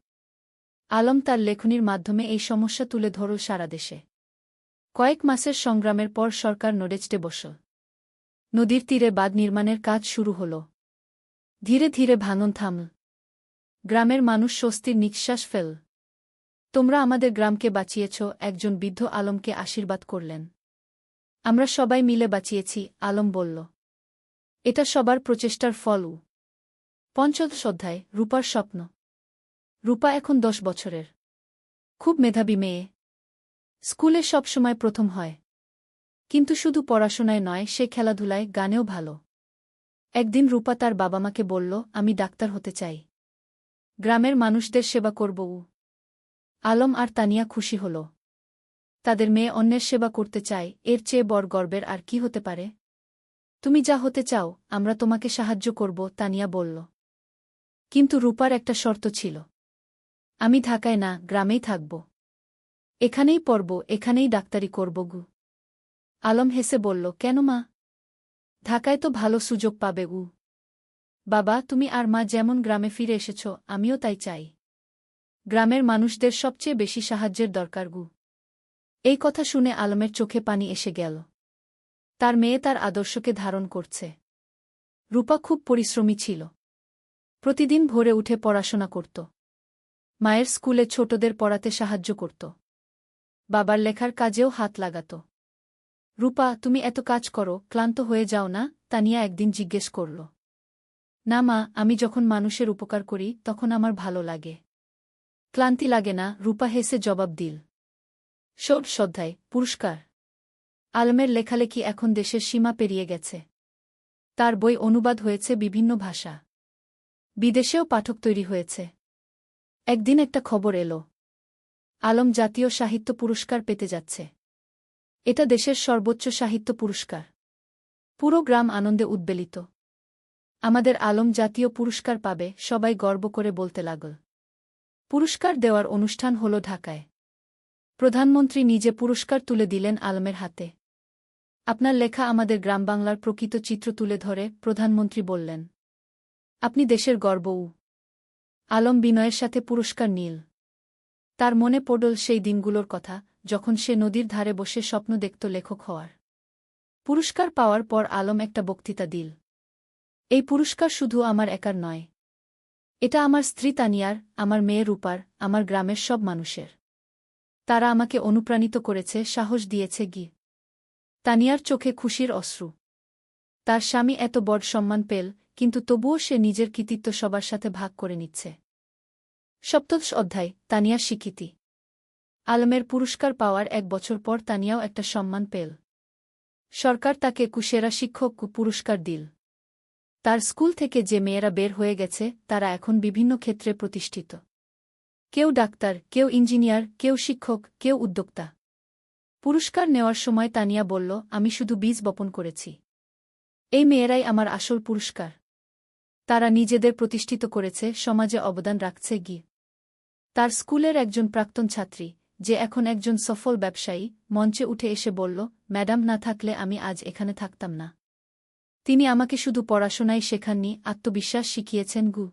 আলম তার লেখনির মাধ্যমে এই সমস্যা তুলে ধরল সারা দেশে। কয়েক মাসের সংগ্রামের পর সরকার নড়েচড়ে বসল। নদীর তীরে বাঁধ নির্মাণের কাজ শুরু হল। ধীরে ধীরে ভাঙন থামল। গ্রামের মানুষ স্বস্তির নিঃশ্বাস ফেল। তোমরা আমাদের গ্রামকে বাঁচিয়েছ, একজন বৃদ্ধ আলমকে আশীর্বাদ করলেন। আমরা সবাই মিলে বাঁচিয়েছি, আলম বলল। এটা সবার প্রচেষ্টার ফল। ৫ম অধ্যায়, রূপার স্বপ্ন। রূপা এখন ১০ বছরের। খুব মেধাবী মেয়ে। স্কুলে সবসময় প্রথম হয়। কিন্তু শুধু পড়াশোনায় নয়, সে খেলাধুলায়, গানেও ভালো। একদিন রূপা তার বাবা-মাকে বলল, আমি ডাক্তার হতে চাই। গ্রামের মানুষদের সেবা করব। আলম আর তানিয়া খুশি হল। তাদের মেয়ে অন্যের সেবা করতে চায়, এর চেয়ে বড় গর্বের আর কি হতে পারে? তুমি যা হতে চাও, আমরা তোমাকে সাহায্য করব, তানিয়া বলল। কিন্তু রূপার একটা শর্ত ছিল। আমি ঢাকায় না, গ্রামেই থাকব। এখানেই পড়ব, এখানেই ডাক্তারি করব গু। আলম হেসে বলল, কেন মা? ঢাকায় তো ভালো সুযোগ পাবে গু। বাবা, তুমি আর মা যেমন গ্রামে ফিরে এসেছ, আমিও তাই চাই। গ্রামের মানুষদের সবচেয়ে বেশি সাহায্যের দরকার গু। এই কথা শুনে আলমের চোখে পানি এসে গেল। তার মেয়ে তার আদর্শকে ধারণ করছে। রূপা খুব পরিশ্রমী ছিল। প্রতিদিন ভোরে উঠে পড়াশোনা করত। মায়ের স্কুলে ছোটদের পড়াতে সাহায্য করত। বাবার লেখার কাজেও হাত লাগাত। রূপা, তুমি এত কাজ করো, ক্লান্ত হয়ে যাও না? তানিয়া একদিন জিজ্ঞেস করল। না মা, আমি যখন মানুষের উপকার করি তখন আমার ভালো লাগে। ক্লান্তি লাগে না, রূপা হেসে জবাব দিল। ষোড়শ অধ্যায়, পুরস্কার। আলমের লেখালেখি এখন দেশের সীমা পেরিয়ে গেছে। তার বই অনুবাদ হয়েছে বিভিন্ন ভাষা। বিদেশেও পাঠক তৈরি হয়েছে। একদিন একটা খবর এলো। আলম জাতীয় সাহিত্য পুরস্কার পেতে যাচ্ছে। এটা দেশের সর্বোচ্চ সাহিত্য পুরস্কার। পুরো গ্রাম আনন্দে উদ্বেলিত। আমাদের আলম জাতীয় পুরস্কার পাবে, সবাই গর্ব করে বলতে লাগল। পুরস্কার দেওয়ার অনুষ্ঠান হল ঢাকায়। প্রধানমন্ত্রী নিজে পুরস্কার তুলে দিলেন আলমের হাতে। আপনার লেখা আমাদের গ্রামবাংলার প্রকৃত চিত্র তুলে ধরে, প্রধানমন্ত্রী বললেন। আপনি দেশের গর্ব। আলম বিনয়ের সাথে পুরস্কার নিল। তার মনে পড়ল সেই দিনগুলোর কথা, যখন সে নদীর ধারে বসে স্বপ্ন দেখত লেখক হওয়ার। পুরস্কার পাওয়ার পর আলম একটা বক্তৃতা দিল। এই পুরস্কার শুধু আমার একার নয়। এটা আমার স্ত্রী তানিয়ার, আমার মেয়ে রূপার, আমার গ্রামের সব মানুষের। তারা আমাকে অনুপ্রাণিত করেছে, সাহস দিয়েছে গি। তানিয়ার চোখে খুশির অশ্রু। তার স্বামী এত বড় সম্মান পেল, কিন্তু তবুও সে নিজের কৃতিত্ব সবার সাথে ভাগ করে নিচ্ছে। সপ্তদশ অধ্যায়, তানিয়ার স্বীকৃতি। আলমের পুরস্কার পাওয়ার ১ বছর পর তানিয়াও একটা সম্মান পেল। সরকার তাকে কুশেরা শিক্ষক পুরস্কার দিল। তার স্কুল থেকে যে মেয়েরা বের হয়ে গেছে তারা এখন বিভিন্ন ক্ষেত্রে প্রতিষ্ঠিত। কেউ ডাক্তার, কেউ ইঞ্জিনিয়ার, কেউ শিক্ষক, কেউ উদ্যোক্তা। পুরস্কার নেওয়ার সময় তানিয়া বলল, আমি শুধু বীজ বপন করেছি। এই মেয়েরাই আমার আসল পুরস্কার। তারা নিজেদের প্রতিষ্ঠিত করেছে, সমাজে অবদান রাখছে গি। তার স্কুলের একজন প্রাক্তন ছাত্রী, যে এখন একজন সফল ব্যবসায়ী, মঞ্চে উঠে এসে বলল, ম্যাডাম না থাকলে আমি আজ এখানে থাকতাম না। তিনি আমাকে শুধু পড়াশোনাই শেখাননি, আত্মবিশ্বাস শিখিয়েছেন গু।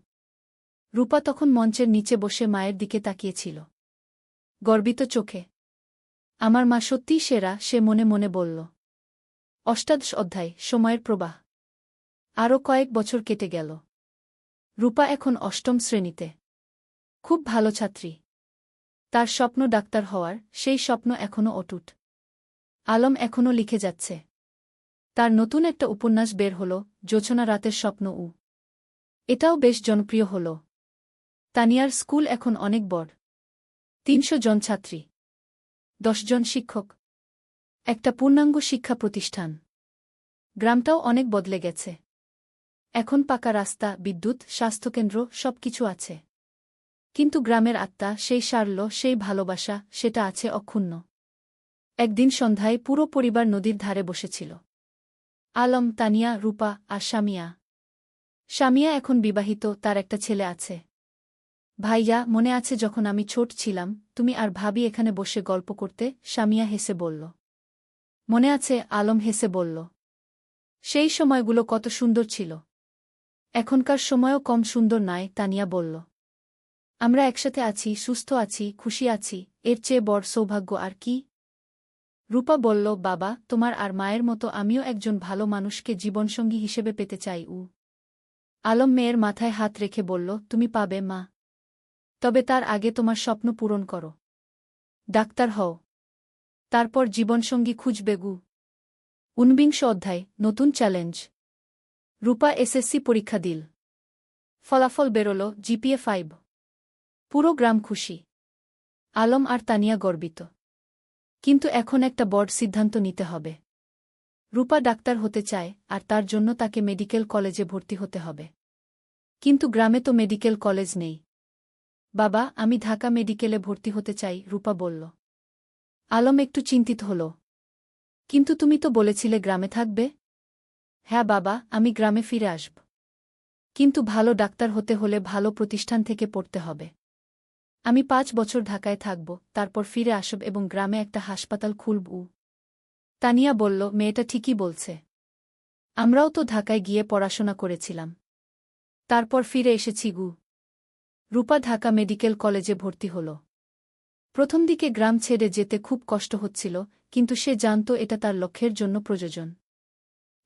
রূপা তখন মঞ্চের নিচে বসে মায়ের দিকে তাকিয়েছিল, গর্বিত চোখে। আমার মা সত্যিই সেরা, সে মনে মনে বলল। অষ্টাদশ অধ্যায়, সময়ের প্রবাহ। আরও কয়েক বছর কেটে গেল। রূপা এখন ৮ম শ্রেণীতে। খুব ভালো ছাত্রী। তার স্বপ্ন ডাক্তার হওয়ার, সেই স্বপ্ন এখনও অটুট। আলম এখনও লিখে যাচ্ছে। তার নতুন একটা উপন্যাস বের হল, জোছনা রাতের স্বপ্ন। এটাও বেশ জনপ্রিয় হল। তানিয়ার স্কুল এখন অনেক বড়। ৩০০ জন ছাত্রী, ১০ জন শিক্ষক, একটা পূর্ণাঙ্গ শিক্ষা প্রতিষ্ঠান। গ্রামটাও অনেক বদলে গেছে। এখন পাকা রাস্তা, বিদ্যুৎ, স্বাস্থ্যকেন্দ্র, সবকিছু আছে। কিন্তু গ্রামের আত্মা, সেই সারল্য, সেই ভালোবাসা, সেটা আছে অক্ষুণ্ণ। একদিন সন্ধ্যায় পুরো পরিবার নদীর ধারে বসেছিল। আলম, তানিয়া, রূপা আর শামিয়া। শামিয়া এখন বিবাহিত, তার একটা ছেলে আছে। ভাইয়া, মনে আছে যখন আমি ছোট ছিলাম, তুমি আর ভাবি এখানে বসে গল্প করতে? শামিয়া হেসে বলল। মনে আছে, আলম হেসে বলল। সেই সময়গুলো কত সুন্দর ছিল। এখনকার সময়ও কম সুন্দর নয়, তানিয়া বলল। আমরা একসাথে আছি, সুস্থ আছি, খুশি আছি, এর চেয়ে বড় সৌভাগ্য আর কি? রূপা বলল, বাবা, তোমার আর মায়ের মতো আমিও একজন ভালো মানুষকে জীবনসঙ্গী হিসেবে পেতে চাই। আলম মেয়ের মাথায় হাত রেখে বলল, তুমি পাবে মা। তবে তার আগে তোমার স্বপ্ন পূরণ করো। ডাক্তার হও। তারপর জীবনসঙ্গী খুঁজবে। 49 অধ্যায়, নতুন চ্যালেঞ্জ। রূপা এসএসসি পরীক্ষা দিল। ফলাফল বেরোল, জিপিএ 5। পুরো গ্রাম খুশি। আলম আর তানিয়া গর্বিত। কিন্তু এখন একটা বড় সিদ্ধান্ত নিতে হবে। রূপা ডাক্তার হতে চায়, আর তার জন্য তাকে মেডিকেল কলেজে ভর্তি হতে হবে। কিন্তু গ্রামে তো মেডিকেল কলেজ নেই। বাবা, আমি ঢাকা মেডিকেলে ভর্তি হতে চাই, রূপা বলল। আলম একটু চিন্তিত হল। কিন্তু তুমি তো বলেছিলে গ্রামে থাকবে। হ্যাঁ বাবা, আমি গ্রামে ফিরে আসব। কিন্তু ভালো ডাক্তার হতে হলে ভালো প্রতিষ্ঠান থেকে পড়তে হবে। আমি 5 বছর ঢাকায় থাকব, তারপর ফিরে আসব এবং গ্রামে একটা হাসপাতাল খুলব। তানিয়া বলল, মেয়েটা ঠিকই বলছে। আমরাও তো ঢাকায় গিয়ে পড়াশোনা করেছিলাম। তারপর ফিরে এসেছি। রূপা ঢাকা মেডিকেল কলেজে ভর্তি হল। প্রথম দিকে গ্রাম ছেড়ে যেতে খুব কষ্ট হচ্ছিল, কিন্তু সে জানত এটা তার লক্ষ্যের জন্য প্রয়োজন।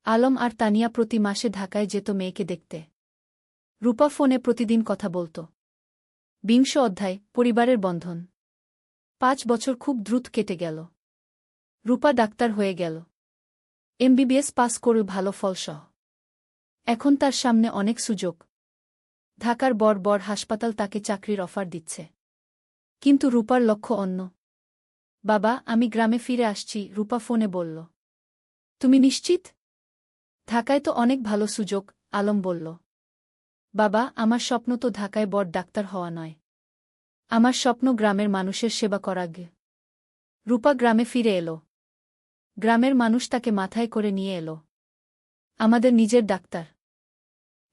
আলম আর তানিয়া প্রতি মাসে ঢাকায় যেত মেয়েকে দেখতে। রূপা ফোনে প্রতিদিন কথা বলত। 20 অধ্যায়, পরিবারের বন্ধন। 5 বছর খুব দ্রুত কেটে গেল। রূপা ডাক্তার হয়ে গেল। এমবিবিএস পাস করল ভালো ফলসহ। এখন তার সামনে অনেক সুযোগ। ঢাকার বড় বড় হাসপাতাল তাকে চাকরির অফার দিচ্ছে। কিন্তু রূপার লক্ষ্য অন্য। বাবা, আমি গ্রামে ফিরে আসছি, রূপা ফোনে বলল। তুমি নিশ্চিত? ঢাকায় তো অনেক ভালো সুযোগ, আলম বলল। বাবা, আমার স্বপ্ন তো ঢাকায় বড় ডাক্তার হওয়া নয়। আমার স্বপ্ন গ্রামের মানুষের সেবা করা। রূপা গ্রামে ফিরে এলো। গ্রামের মানুষ তাকে মাথায় করে নিয়ে এলো। আমাদের নিজের ডাক্তার।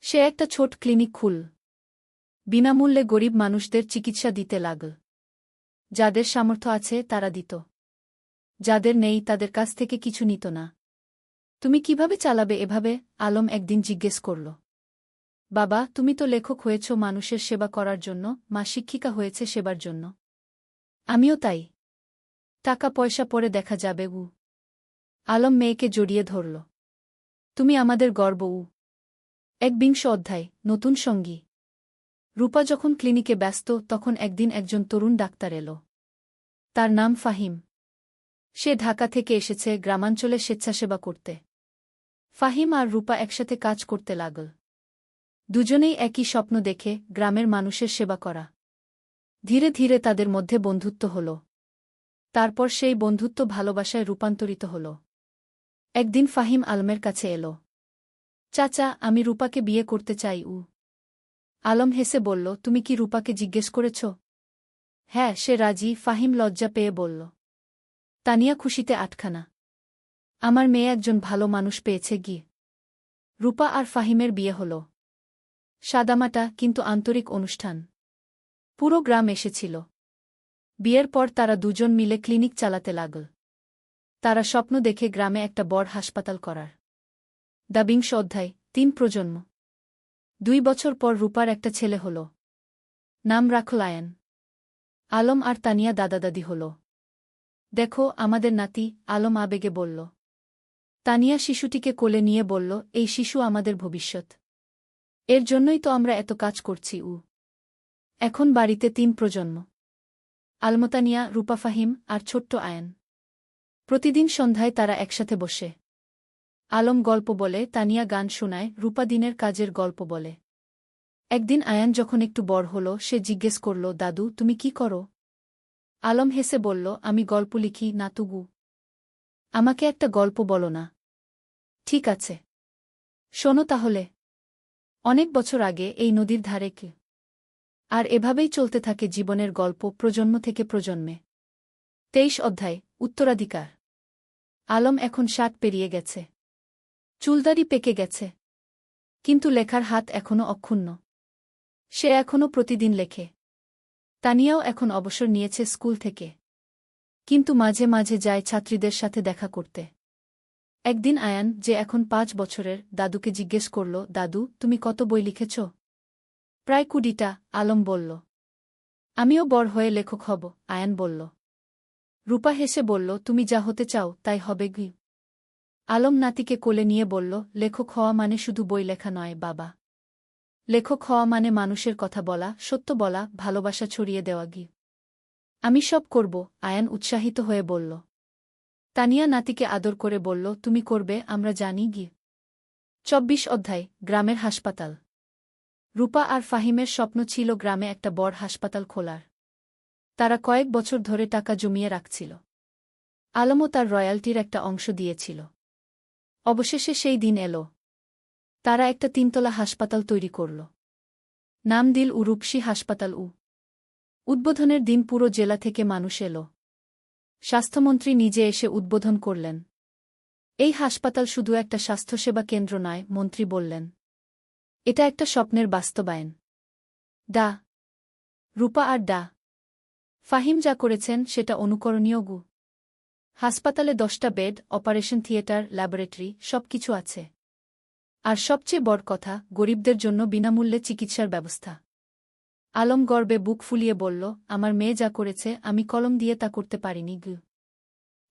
সে একটা ছোট ক্লিনিক খুল। বিনামূল্যে গরিব মানুষদের চিকিৎসা দিতে লাগল। যাদের সামর্থ্য আছে তারা দিত। যাদের নেই তাদের কাছ থেকে কিছু নিত না। তুমি কিভাবে চালাবে এভাবে? আলম একদিন জিজ্ঞেস করল। বাবা, তুমি তো লেখক হয়েছ মানুষের সেবা করার জন্য, মা শিক্ষিকা হয়েছে সেবার জন্য। আমিও তাই। টাকা পয়সা পরে দেখা যাবে। আলম মেয়েকে জড়িয়ে ধরল। তুমি আমাদের গর্ব। 21 অধ্যায়, নতুন সঙ্গী। রূপা যখন ক্লিনিকে ব্যস্ত, তখন একদিন একজন তরুণ ডাক্তার এলো। তার নাম ফাহিম। সে ঢাকা থেকে এসেছে গ্রামাঞ্চলে স্বেচ্ছাসেবা করতে। ফাহিম আর রূপা একসাথে কাজ করতে লাগল। দুজনেই একই স্বপ্ন দেখে, গ্রামের মানুষের সেবা করা। ধীরে ধীরে তাদের মধ্যে বন্ধুত্ব হল। তারপর সেই বন্ধুত্ব ভালোবাসায় রূপান্তরিত হল। একদিন ফাহিম আলমের কাছে এলো। চাচা, আমি রূপাকে বিয়ে করতে চাই। আলম হেসে বলল, তুমি কি রূপাকে জিজ্ঞেস করেছ? হ্যাঁ, সে রাজি, ফাহিম লজ্জা পেয়ে বলল। তানিয়া খুশিতে আটখানা। আমার মেয়ে একজন ভালো মানুষ পেয়েছে। রূপা আর ফাহিমের বিয়ে হল। সাদামাটা কিন্তু আন্তরিক অনুষ্ঠান। পুরো গ্রাম এসেছিল। বিয়ের পর তারা দুজন মিলে ক্লিনিক চালাতে লাগল। তারা স্বপ্ন দেখে গ্রামে একটা বড় হাসপাতাল করার। 20 অধ্যায়, 3 প্রজন্ম। 2 বছর পর রূপার একটা ছেলে হল। নাম রাখল আয়ান। আলম আর তানিয়া দাদা-দাদি হল। দেখো আমাদের নাতি, আলম আবেগে বলল। তানিয়া শিশুটিকে কোলে নিয়ে বলল, এই শিশু আমাদের ভবিষ্যৎ। এর জন্যই তো আমরা এত কাজ করছি। এখন বাড়িতে 3 প্রজন্ম। আলমতানিয়া, রূপা, ফাহিম আর ছোট্ট আয়ান। প্রতিদিন সন্ধ্যায় তারা একসাথে বসে। আলম গল্প বলে, তানিয়া গান শোনায়, রূপা দিনের কাজের গল্প বলে। একদিন আয়ান যখন একটু বড় হল, সে জিজ্ঞেস করল, দাদু, তুমি কি করো? আলম হেসে বলল, আমি গল্প লিখি, নাতুগু। আমাকে একটা গল্প বলো না? ঠিক আছে, শোনো তাহলে। অনেক বছর আগে এই নদীর ধারে কে। আর এভাবেই চলতে থাকে জীবনের গল্প, প্রজন্ম থেকে প্রজন্মে। 23 অধ্যায়, উত্তরাধিকার। আলম এখন 60 পেরিয়ে গেছে। চুলদাড়ি পেকে গেছে। কিন্তু লেখার হাত এখনও অক্ষুণ্ণ। সে এখনও প্রতিদিন লেখে। তানিয়াও এখন অবসর নিয়েছে স্কুল থেকে। কিন্তু মাঝে মাঝে যায় ছাত্রীদের সাথে দেখা করতে। একদিন আয়ান, যে এখন 5 বছরের, দাদুকে জিজ্ঞেস করল, দাদু, তুমি কত বই লিখেছ? প্রায় 20টা, আলম বলল। আমিও বড় হয়ে লেখক হব, আয়ান বলল। রূপা হেসে বলল, তুমি যা হতে চাও তাই হবে গি। আলম নাতিকে কোলে নিয়ে বলল, লেখক হওয়া মানে শুধু বই লেখা নয় বাবা। লেখক হওয়া মানে মানুষের কথা বলা, সত্য বলা, ভালোবাসা ছড়িয়ে দেওয়া গি। আমি সব করব, আয়ান উৎসাহিত হয়ে বলল। তানিয়া নাতিকে আদর করে বলল, তুমি করবে, আমরা জানি গি। 24 অধ্যায়, গ্রামের হাসপাতাল। রূপা আর ফাহিমের স্বপ্ন ছিল গ্রামে একটা বড় হাসপাতাল খোলার। তারা কয়েক বছর ধরে টাকা জমিয়ে রাখছিল। আলমও তার রয়্যালটির একটা অংশ দিয়েছিল। অবশেষে সেই দিন এলো। তারা একটা 3তলা হাসপাতাল তৈরি করল। নাম দিল রূপসী হাসপাতাল। উদ্বোধনের দিন পুরো জেলা থেকে মানুষ এলো। স্বাস্থ্যমন্ত্রী নিজে এসে উদ্বোধন করলেন। এই হাসপাতাল শুধু একটা স্বাস্থ্যসেবা কেন্দ্র নয়, মন্ত্রী বললেন। এটা একটা স্বপ্নের বাস্তবায়ন। ডা রূপা আর ডা ফাহিম যা করেছেন সেটা অনুকরণীয় গু। হাসপাতালে 10টা বেড, অপারেশন থিয়েটার, ল্যাবরেটরি, সবকিছু আছে। আর সবচেয়ে বড় কথা, গরিবদের জন্য বিনামূল্যে চিকিৎসার ব্যবস্থা। আলম গর্বে বুক ফুলিয়ে বলল, আমার মেয়ে যা করেছে আমি কলম দিয়ে তা করতে পারিনি গু।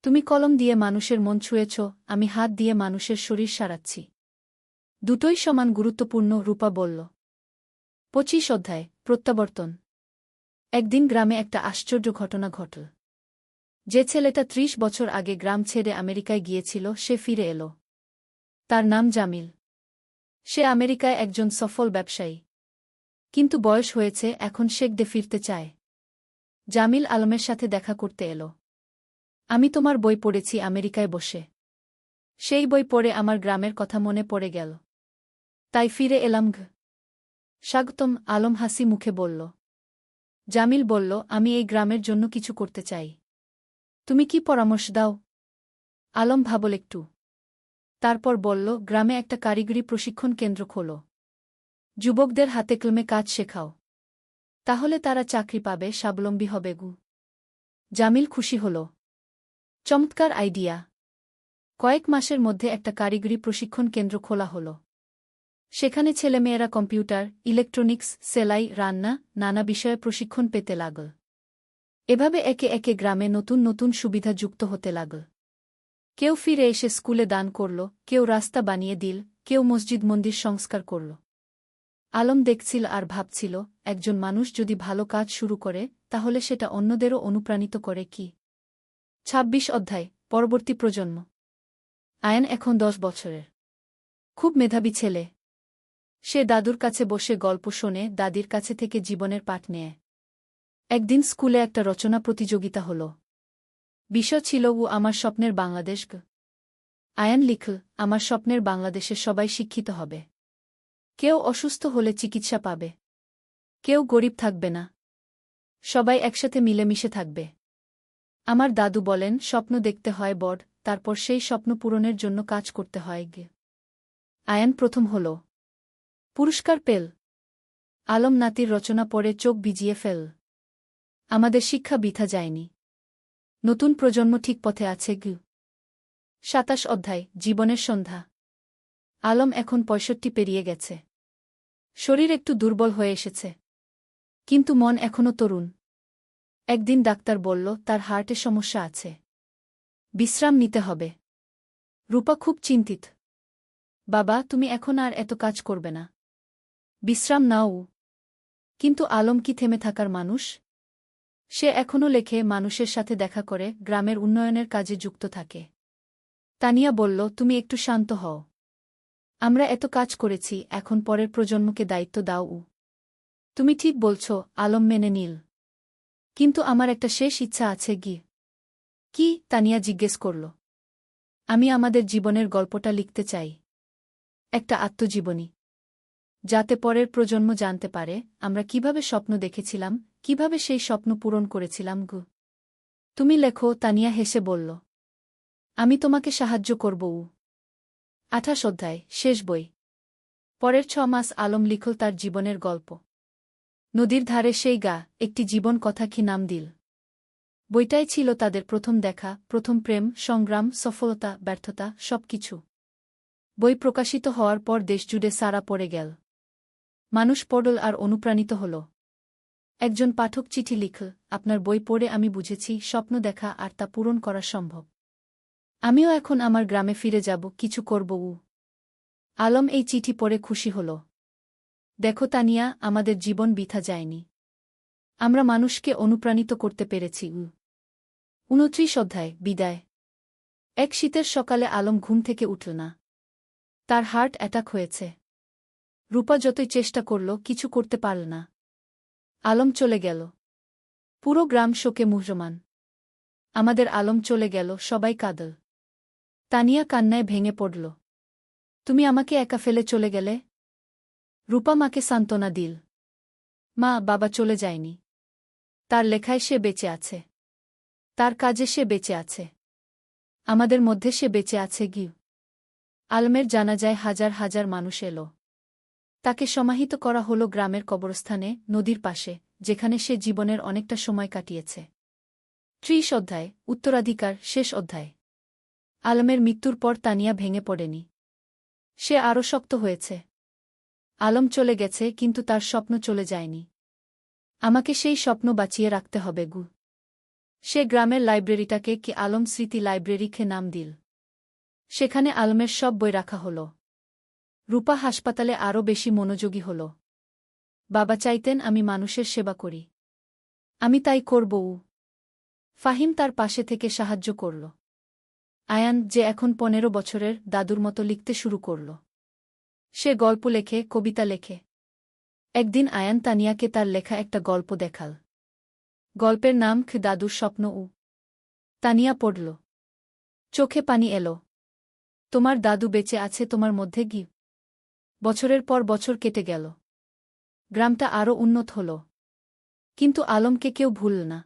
তুমি কলম দিয়ে মানুষের মন ছুঁয়েছ, আমি হাত দিয়ে মানুষের শরীর সারাচ্ছি। দুটোই সমান গুরুত্বপূর্ণ, রূপা বলল। 25 অধ্যায়, প্রত্যাবর্তন। একদিন গ্রামে একটা আশ্চর্য ঘটনা ঘটল। যে ছেলেটা 30 বছর আগে গ্রাম ছেড়ে আমেরিকায় গিয়েছিল সে ফিরে এলো। তার নাম জামিল। সে আমেরিকায় একজন সফল ব্যবসায়ী। কিন্তু বয়স হয়েছে, এখন শেখদে ফিরতে চায়। জামিল আলমের সাথে দেখা করতে এলো। আমি তোমার বই পড়েছি আমেরিকায় বসে। সেই বই পড়ে আমার গ্রামের কথা মনে পড়ে গেল। তাই ফিরে এলাম ঘ। স্বাগতম, আলম হাসি মুখে বলল। জামিল বলল, আমি এই গ্রামের জন্য কিছু করতে চাই। তুমি কি পরামর্শ দাও? আলম ভাবল একটু। তারপর বলল, গ্রামে একটা কারিগরি প্রশিক্ষণ কেন্দ্র খোলো। যুবকদের হাতে কলমে কাজ শেখাও। তাহলে তারা চাকরি পাবে, স্বাবলম্বী হবে গু। জামিল খুশি হল। চমৎকার আইডিয়া। কয়েক মাসের মধ্যে একটা কারিগরি প্রশিক্ষণ কেন্দ্র খোলা হল। সেখানে ছেলেমেয়েরা কম্পিউটার, ইলেকট্রনিক্স, সেলাই, রান্না, নানা বিষয়ে প্রশিক্ষণ পেতে লাগল। এভাবে একে একে গ্রামে নতুন নতুন সুবিধা যুক্ত হতে লাগল। কেউ ফিরে এসে স্কুলে দান করল, কেউ রাস্তা বানিয়ে দিল, কেউ মসজিদ মন্দির সংস্কার করল। আলম দেখছিল আর ভাবছিল, একজন মানুষ যদি ভালো কাজ শুরু করে তাহলে সেটা অন্যদেরও অনুপ্রাণিত করে কি। 26 অধ্যায়, পরবর্তী প্রজন্ম। আয়ান এখন 10 বছরের। খুব মেধাবী ছেলে। সে দাদুর কাছে বসে গল্প শোনে, দাদির কাছে থেকে জীবনের পাঠ নেয়। একদিন স্কুলে একটা রচনা প্রতিযোগিতা হল। বিষয় ছিল আমার স্বপ্নের বাংলাদেশ গ। আয়ান লিখল, আমার স্বপ্নের বাংলাদেশে সবাই শিক্ষিত হবে। কেউ অসুস্থ হলে চিকিৎসা পাবে। কেউ গরিব থাকবে না। সবাই একসাথে মিলেমিশে থাকবে। আমার দাদু বলেন, স্বপ্ন দেখতে হয় বড়, তারপর সেই স্বপ্ন পূরণের জন্য কাজ করতে হয় গে। আয়ান প্রথম হল। পুরস্কার পেল। আলম নাতির রচনা পড়ে চোখ ভিজিয়ে ফেল। আমাদের শিক্ষা বৃথা যায়নি। নতুন প্রজন্ম ঠিক পথে আছে গু। 27 অধ্যায়, জীবনের সন্ধ্যা। আলম এখন 65 পেরিয়ে গেছে। শরীর একটু দুর্বল হয়ে এসেছে। কিন্তু মন এখনও তরুণ। একদিন ডাক্তার বলল, তার হার্টে সমস্যা আছে। বিশ্রাম নিতে হবে। রূপা খুব চিন্তিত। বাবা, তুমি এখন আর এত কাজ করবে না। বিশ্রাম নাও। কিন্তু আলম কি থেমে থাকার মানুষ? সে এখনও লেখে, মানুষের সাথে দেখা করে, গ্রামের উন্নয়নের কাজে যুক্ত থাকে। তানিয়া বলল, তুমি একটু শান্ত হও। আমরা এত কাজ করেছি, এখন পরের প্রজন্মকে দায়িত্ব দাও। তুমি ঠিক বলছ, আলম মেনে নিল। কিন্তু আমার একটা শেষ ইচ্ছা আছে গি। কি? তানিয়া জিজ্ঞেস করল। আমি আমাদের জীবনের গল্পটা লিখতে চাই। একটা আত্মজীবনী। যাতে পরের প্রজন্ম জানতে পারে আমরা কিভাবে স্বপ্ন দেখেছিলাম, কিভাবে সেই স্বপ্ন পূরণ করেছিলাম গু। তুমি লেখো, তানিয়া হেসে বলল। আমি তোমাকে সাহায্য করব। 28 অধ্যায়, শেষ বই। পরের 6 মাস আলম লিখল তার জীবনের গল্প। নদীর ধারে সেই গা, একটি জীবন কথা কি নাম দিল। বইটাই ছিল তাদের প্রথম দেখা, প্রথম প্রেম, সংগ্রাম, সফলতা, ব্যর্থতা, সবকিছু। বই প্রকাশিত হওয়ার পর দেশজুড়ে সাড়া পড়ে গেল। মানুষ পড়ল আর অনুপ্রাণিত হল। একজন পাঠক চিঠি লিখল, আপনার বই পড়ে আমি বুঝেছি স্বপ্ন দেখা আর তা পূরণ করা সম্ভব। আমিও এখন আমার গ্রামে ফিরে যাব, কিছু করব। আলম এই চিঠি পড়ে খুশি হল। দেখো তানিয়া, আমাদের জীবন বৃথা যায়নি। আমরা মানুষকে অনুপ্রাণিত করতে পেরেছি। 29 অধ্যায়, বিদায়। এক শীতের সকালে আলম ঘুম থেকে উঠল না। তার হার্ট অ্যাটাক হয়েছে। রূপা যতই চেষ্টা করল, কিছু করতে পারল না। আলম চলে গেল। পুরো গ্রাম শোকে মুহ্যমান। আমাদের আলম চলে গেল, সবাই কাঁদল। তানিয়া কান্নায় ভেঙে পড়ল। তুমি আমাকে একা ফেলে চলে গেলে। রূপা মাকে সান্ত্বনা দিল। মা, বাবা চলে যায়নি। তার লেখায় সে বেঁচে আছে। তার কাজে সে বেঁচে আছে। আমাদের মধ্যে সে বেঁচে আছে। গিউ আলমের জানাজায় হাজার হাজার মানুষ এলো। তাকে সমাহিত করা হলো গ্রামের কবরস্থানে, নদীর পাশে, যেখানে সে জীবনের অনেকটা সময় কাটিয়েছে। 30 অধ্যায়, উত্তরাধিকার, শেষ অধ্যায়। আলমের মৃত্যুর পর তানিয়া ভেঙে পড়েনি। সে আরও শক্ত হয়েছে। আলম চলে গেছে, কিন্তু তার স্বপ্ন চলে যায়নি। আমাকে সেই স্বপ্ন বাঁচিয়ে রাখতে হবে। সে গ্রামের লাইব্রেরিটাকে কি আলম স্মৃতি লাইব্রেরিকে নাম দিল। সেখানে আলমের সব বই রাখা হল। রূপা হাসপাতালে আরও বেশি মনোযোগী হল। বাবা চাইতেন আমি মানুষের সেবা করি। আমি তাই করব। ফাহিম তার পাশে থেকে সাহায্য করল। আয়ান, যে এখন 15 বছরের, দাদুর মতো লিখতে শুরু করল। সে গল্প লেখে, কবিতা লেখে। একদিন আয়ান তানিয়াকে তার লেখা একটা গল্প দেখাল। গল্পের নাম দাদুর স্বপ্ন। তানিয়া পড়ল। চোখে পানি এলো। তোমার দাদু বেঁচে আছে তোমার মধ্যে। বছরের পর বছর কেটে গেল। গ্রামটা আরও উন্নত হল। কিন্তু আলমকে কেউ ভুলল না।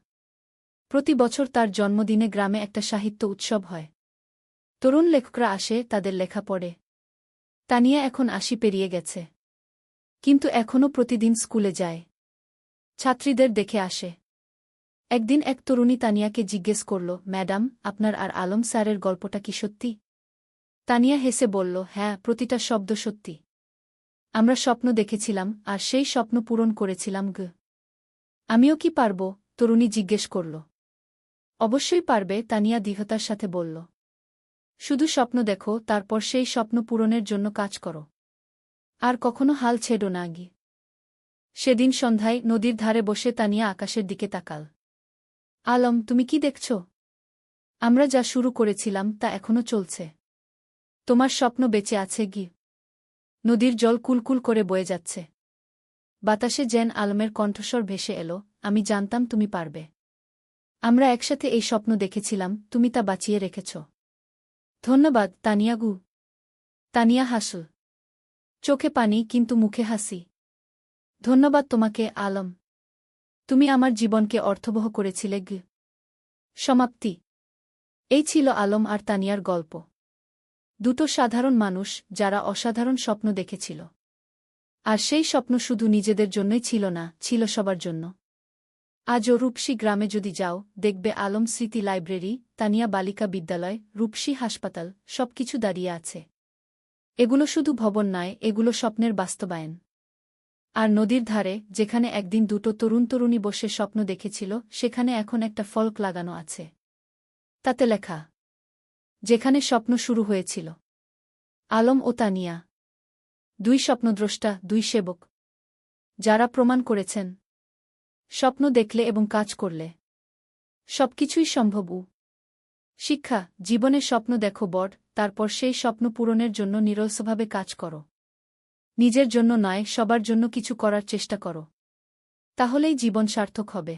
প্রতি বছর তার জন্মদিনে গ্রামে একটা সাহিত্য উৎসব হয়। তরুণ লেখকরা আসে, তাদের লেখা পড়ে। তানিয়া এখন 80 পেরিয়ে গেছে। কিন্তু এখনও প্রতিদিন স্কুলে যায়। ছাত্রীদের দেখে আসে। একদিন এক তরুণী তানিয়াকে জিজ্ঞেস করল, ম্যাডাম, আপনার আর আলম স্যারের গল্পটা কি সত্যি? তানিয়া হেসে বলল, হ্যাঁ, প্রতিটা শব্দ সত্যি। আমরা স্বপ্ন দেখেছিলাম, আর সেই স্বপ্ন পূরণ করেছিলাম। আমিও কি পারব? তরুণী জিজ্ঞেস করল। অবশ্যই পারবে, তানিয়া দৃঢ়তার সাথে বলল। শুধু স্বপ্ন দেখো, তারপর সেই স্বপ্ন পূরণের জন্য কাজ করো। আর কখনো হাল ছেড়ো না। সেদিন সন্ধ্যায় নদীর ধারে বসে তানিয়া আকাশের দিকে তাকাল। আলম, তুমি কি দেখছ? আমরা যা শুরু করেছিলাম তা এখনো চলছে। তোমার স্বপ্ন বেঁচে আছে। নদীর জল কুলকুল করে বয়ে যাচ্ছে। বাতাসে যেন আলমের কণ্ঠস্বর ভেসে এলো, আমি জানতাম তুমি পারবে। আমরা একসাথে এই স্বপ্ন দেখেছিলাম, তুমি তা বাঁচিয়ে রেখেছ। ধন্যবাদ, তানিয়া। তানিয়া হাসল। চোখে পানি, কিন্তু মুখে হাসি। ধন্যবাদ তোমাকে, আলম। তুমি আমার জীবনকে অর্থবহ করেছিলে। সমাপ্তি। এই ছিল আলম আর তানিয়ার গল্প। দুটো সাধারণ মানুষ, যারা অসাধারণ স্বপ্ন দেখেছিল। আর সেই স্বপ্ন শুধু নিজেদের জন্যই ছিল না, ছিল সবার জন্য। আজও রূপসী গ্রামে যদি যাও, দেখবে আলম স্মৃতি লাইব্রেরি, তানিয়া বালিকা বিদ্যালয়, রূপসী হাসপাতাল, সবকিছু দাঁড়িয়ে আছে। এগুলো শুধু ভবন নয়, এগুলো স্বপ্নের বাস্তবায়ন। আর নদীর ধারে, যেখানে একদিন দুটো তরুণী বসে স্বপ্ন দেখেছিল, সেখানে এখন একটা ফলক লাগানো আছে। তাতে লেখা, যেখানে স্বপ্ন শুরু হয়েছিল। আলম ও তানিয়া, দুই স্বপ্নদ্রষ্টা, দুই সেবক, যারা প্রমাণ করেছেন স্বপ্ন দেখলে এবং কাজ করলে সবকিছুই সম্ভব। শিক্ষা, জীবনে স্বপ্ন দেখো বড়, তারপর সেই স্বপ্ন পূরণের জন্য নিরলসভাবে কাজ করো। নিজের জন্য নয়, সবার জন্য কিছু করার চেষ্টা করো। তাহলেই জীবন সার্থক হবে।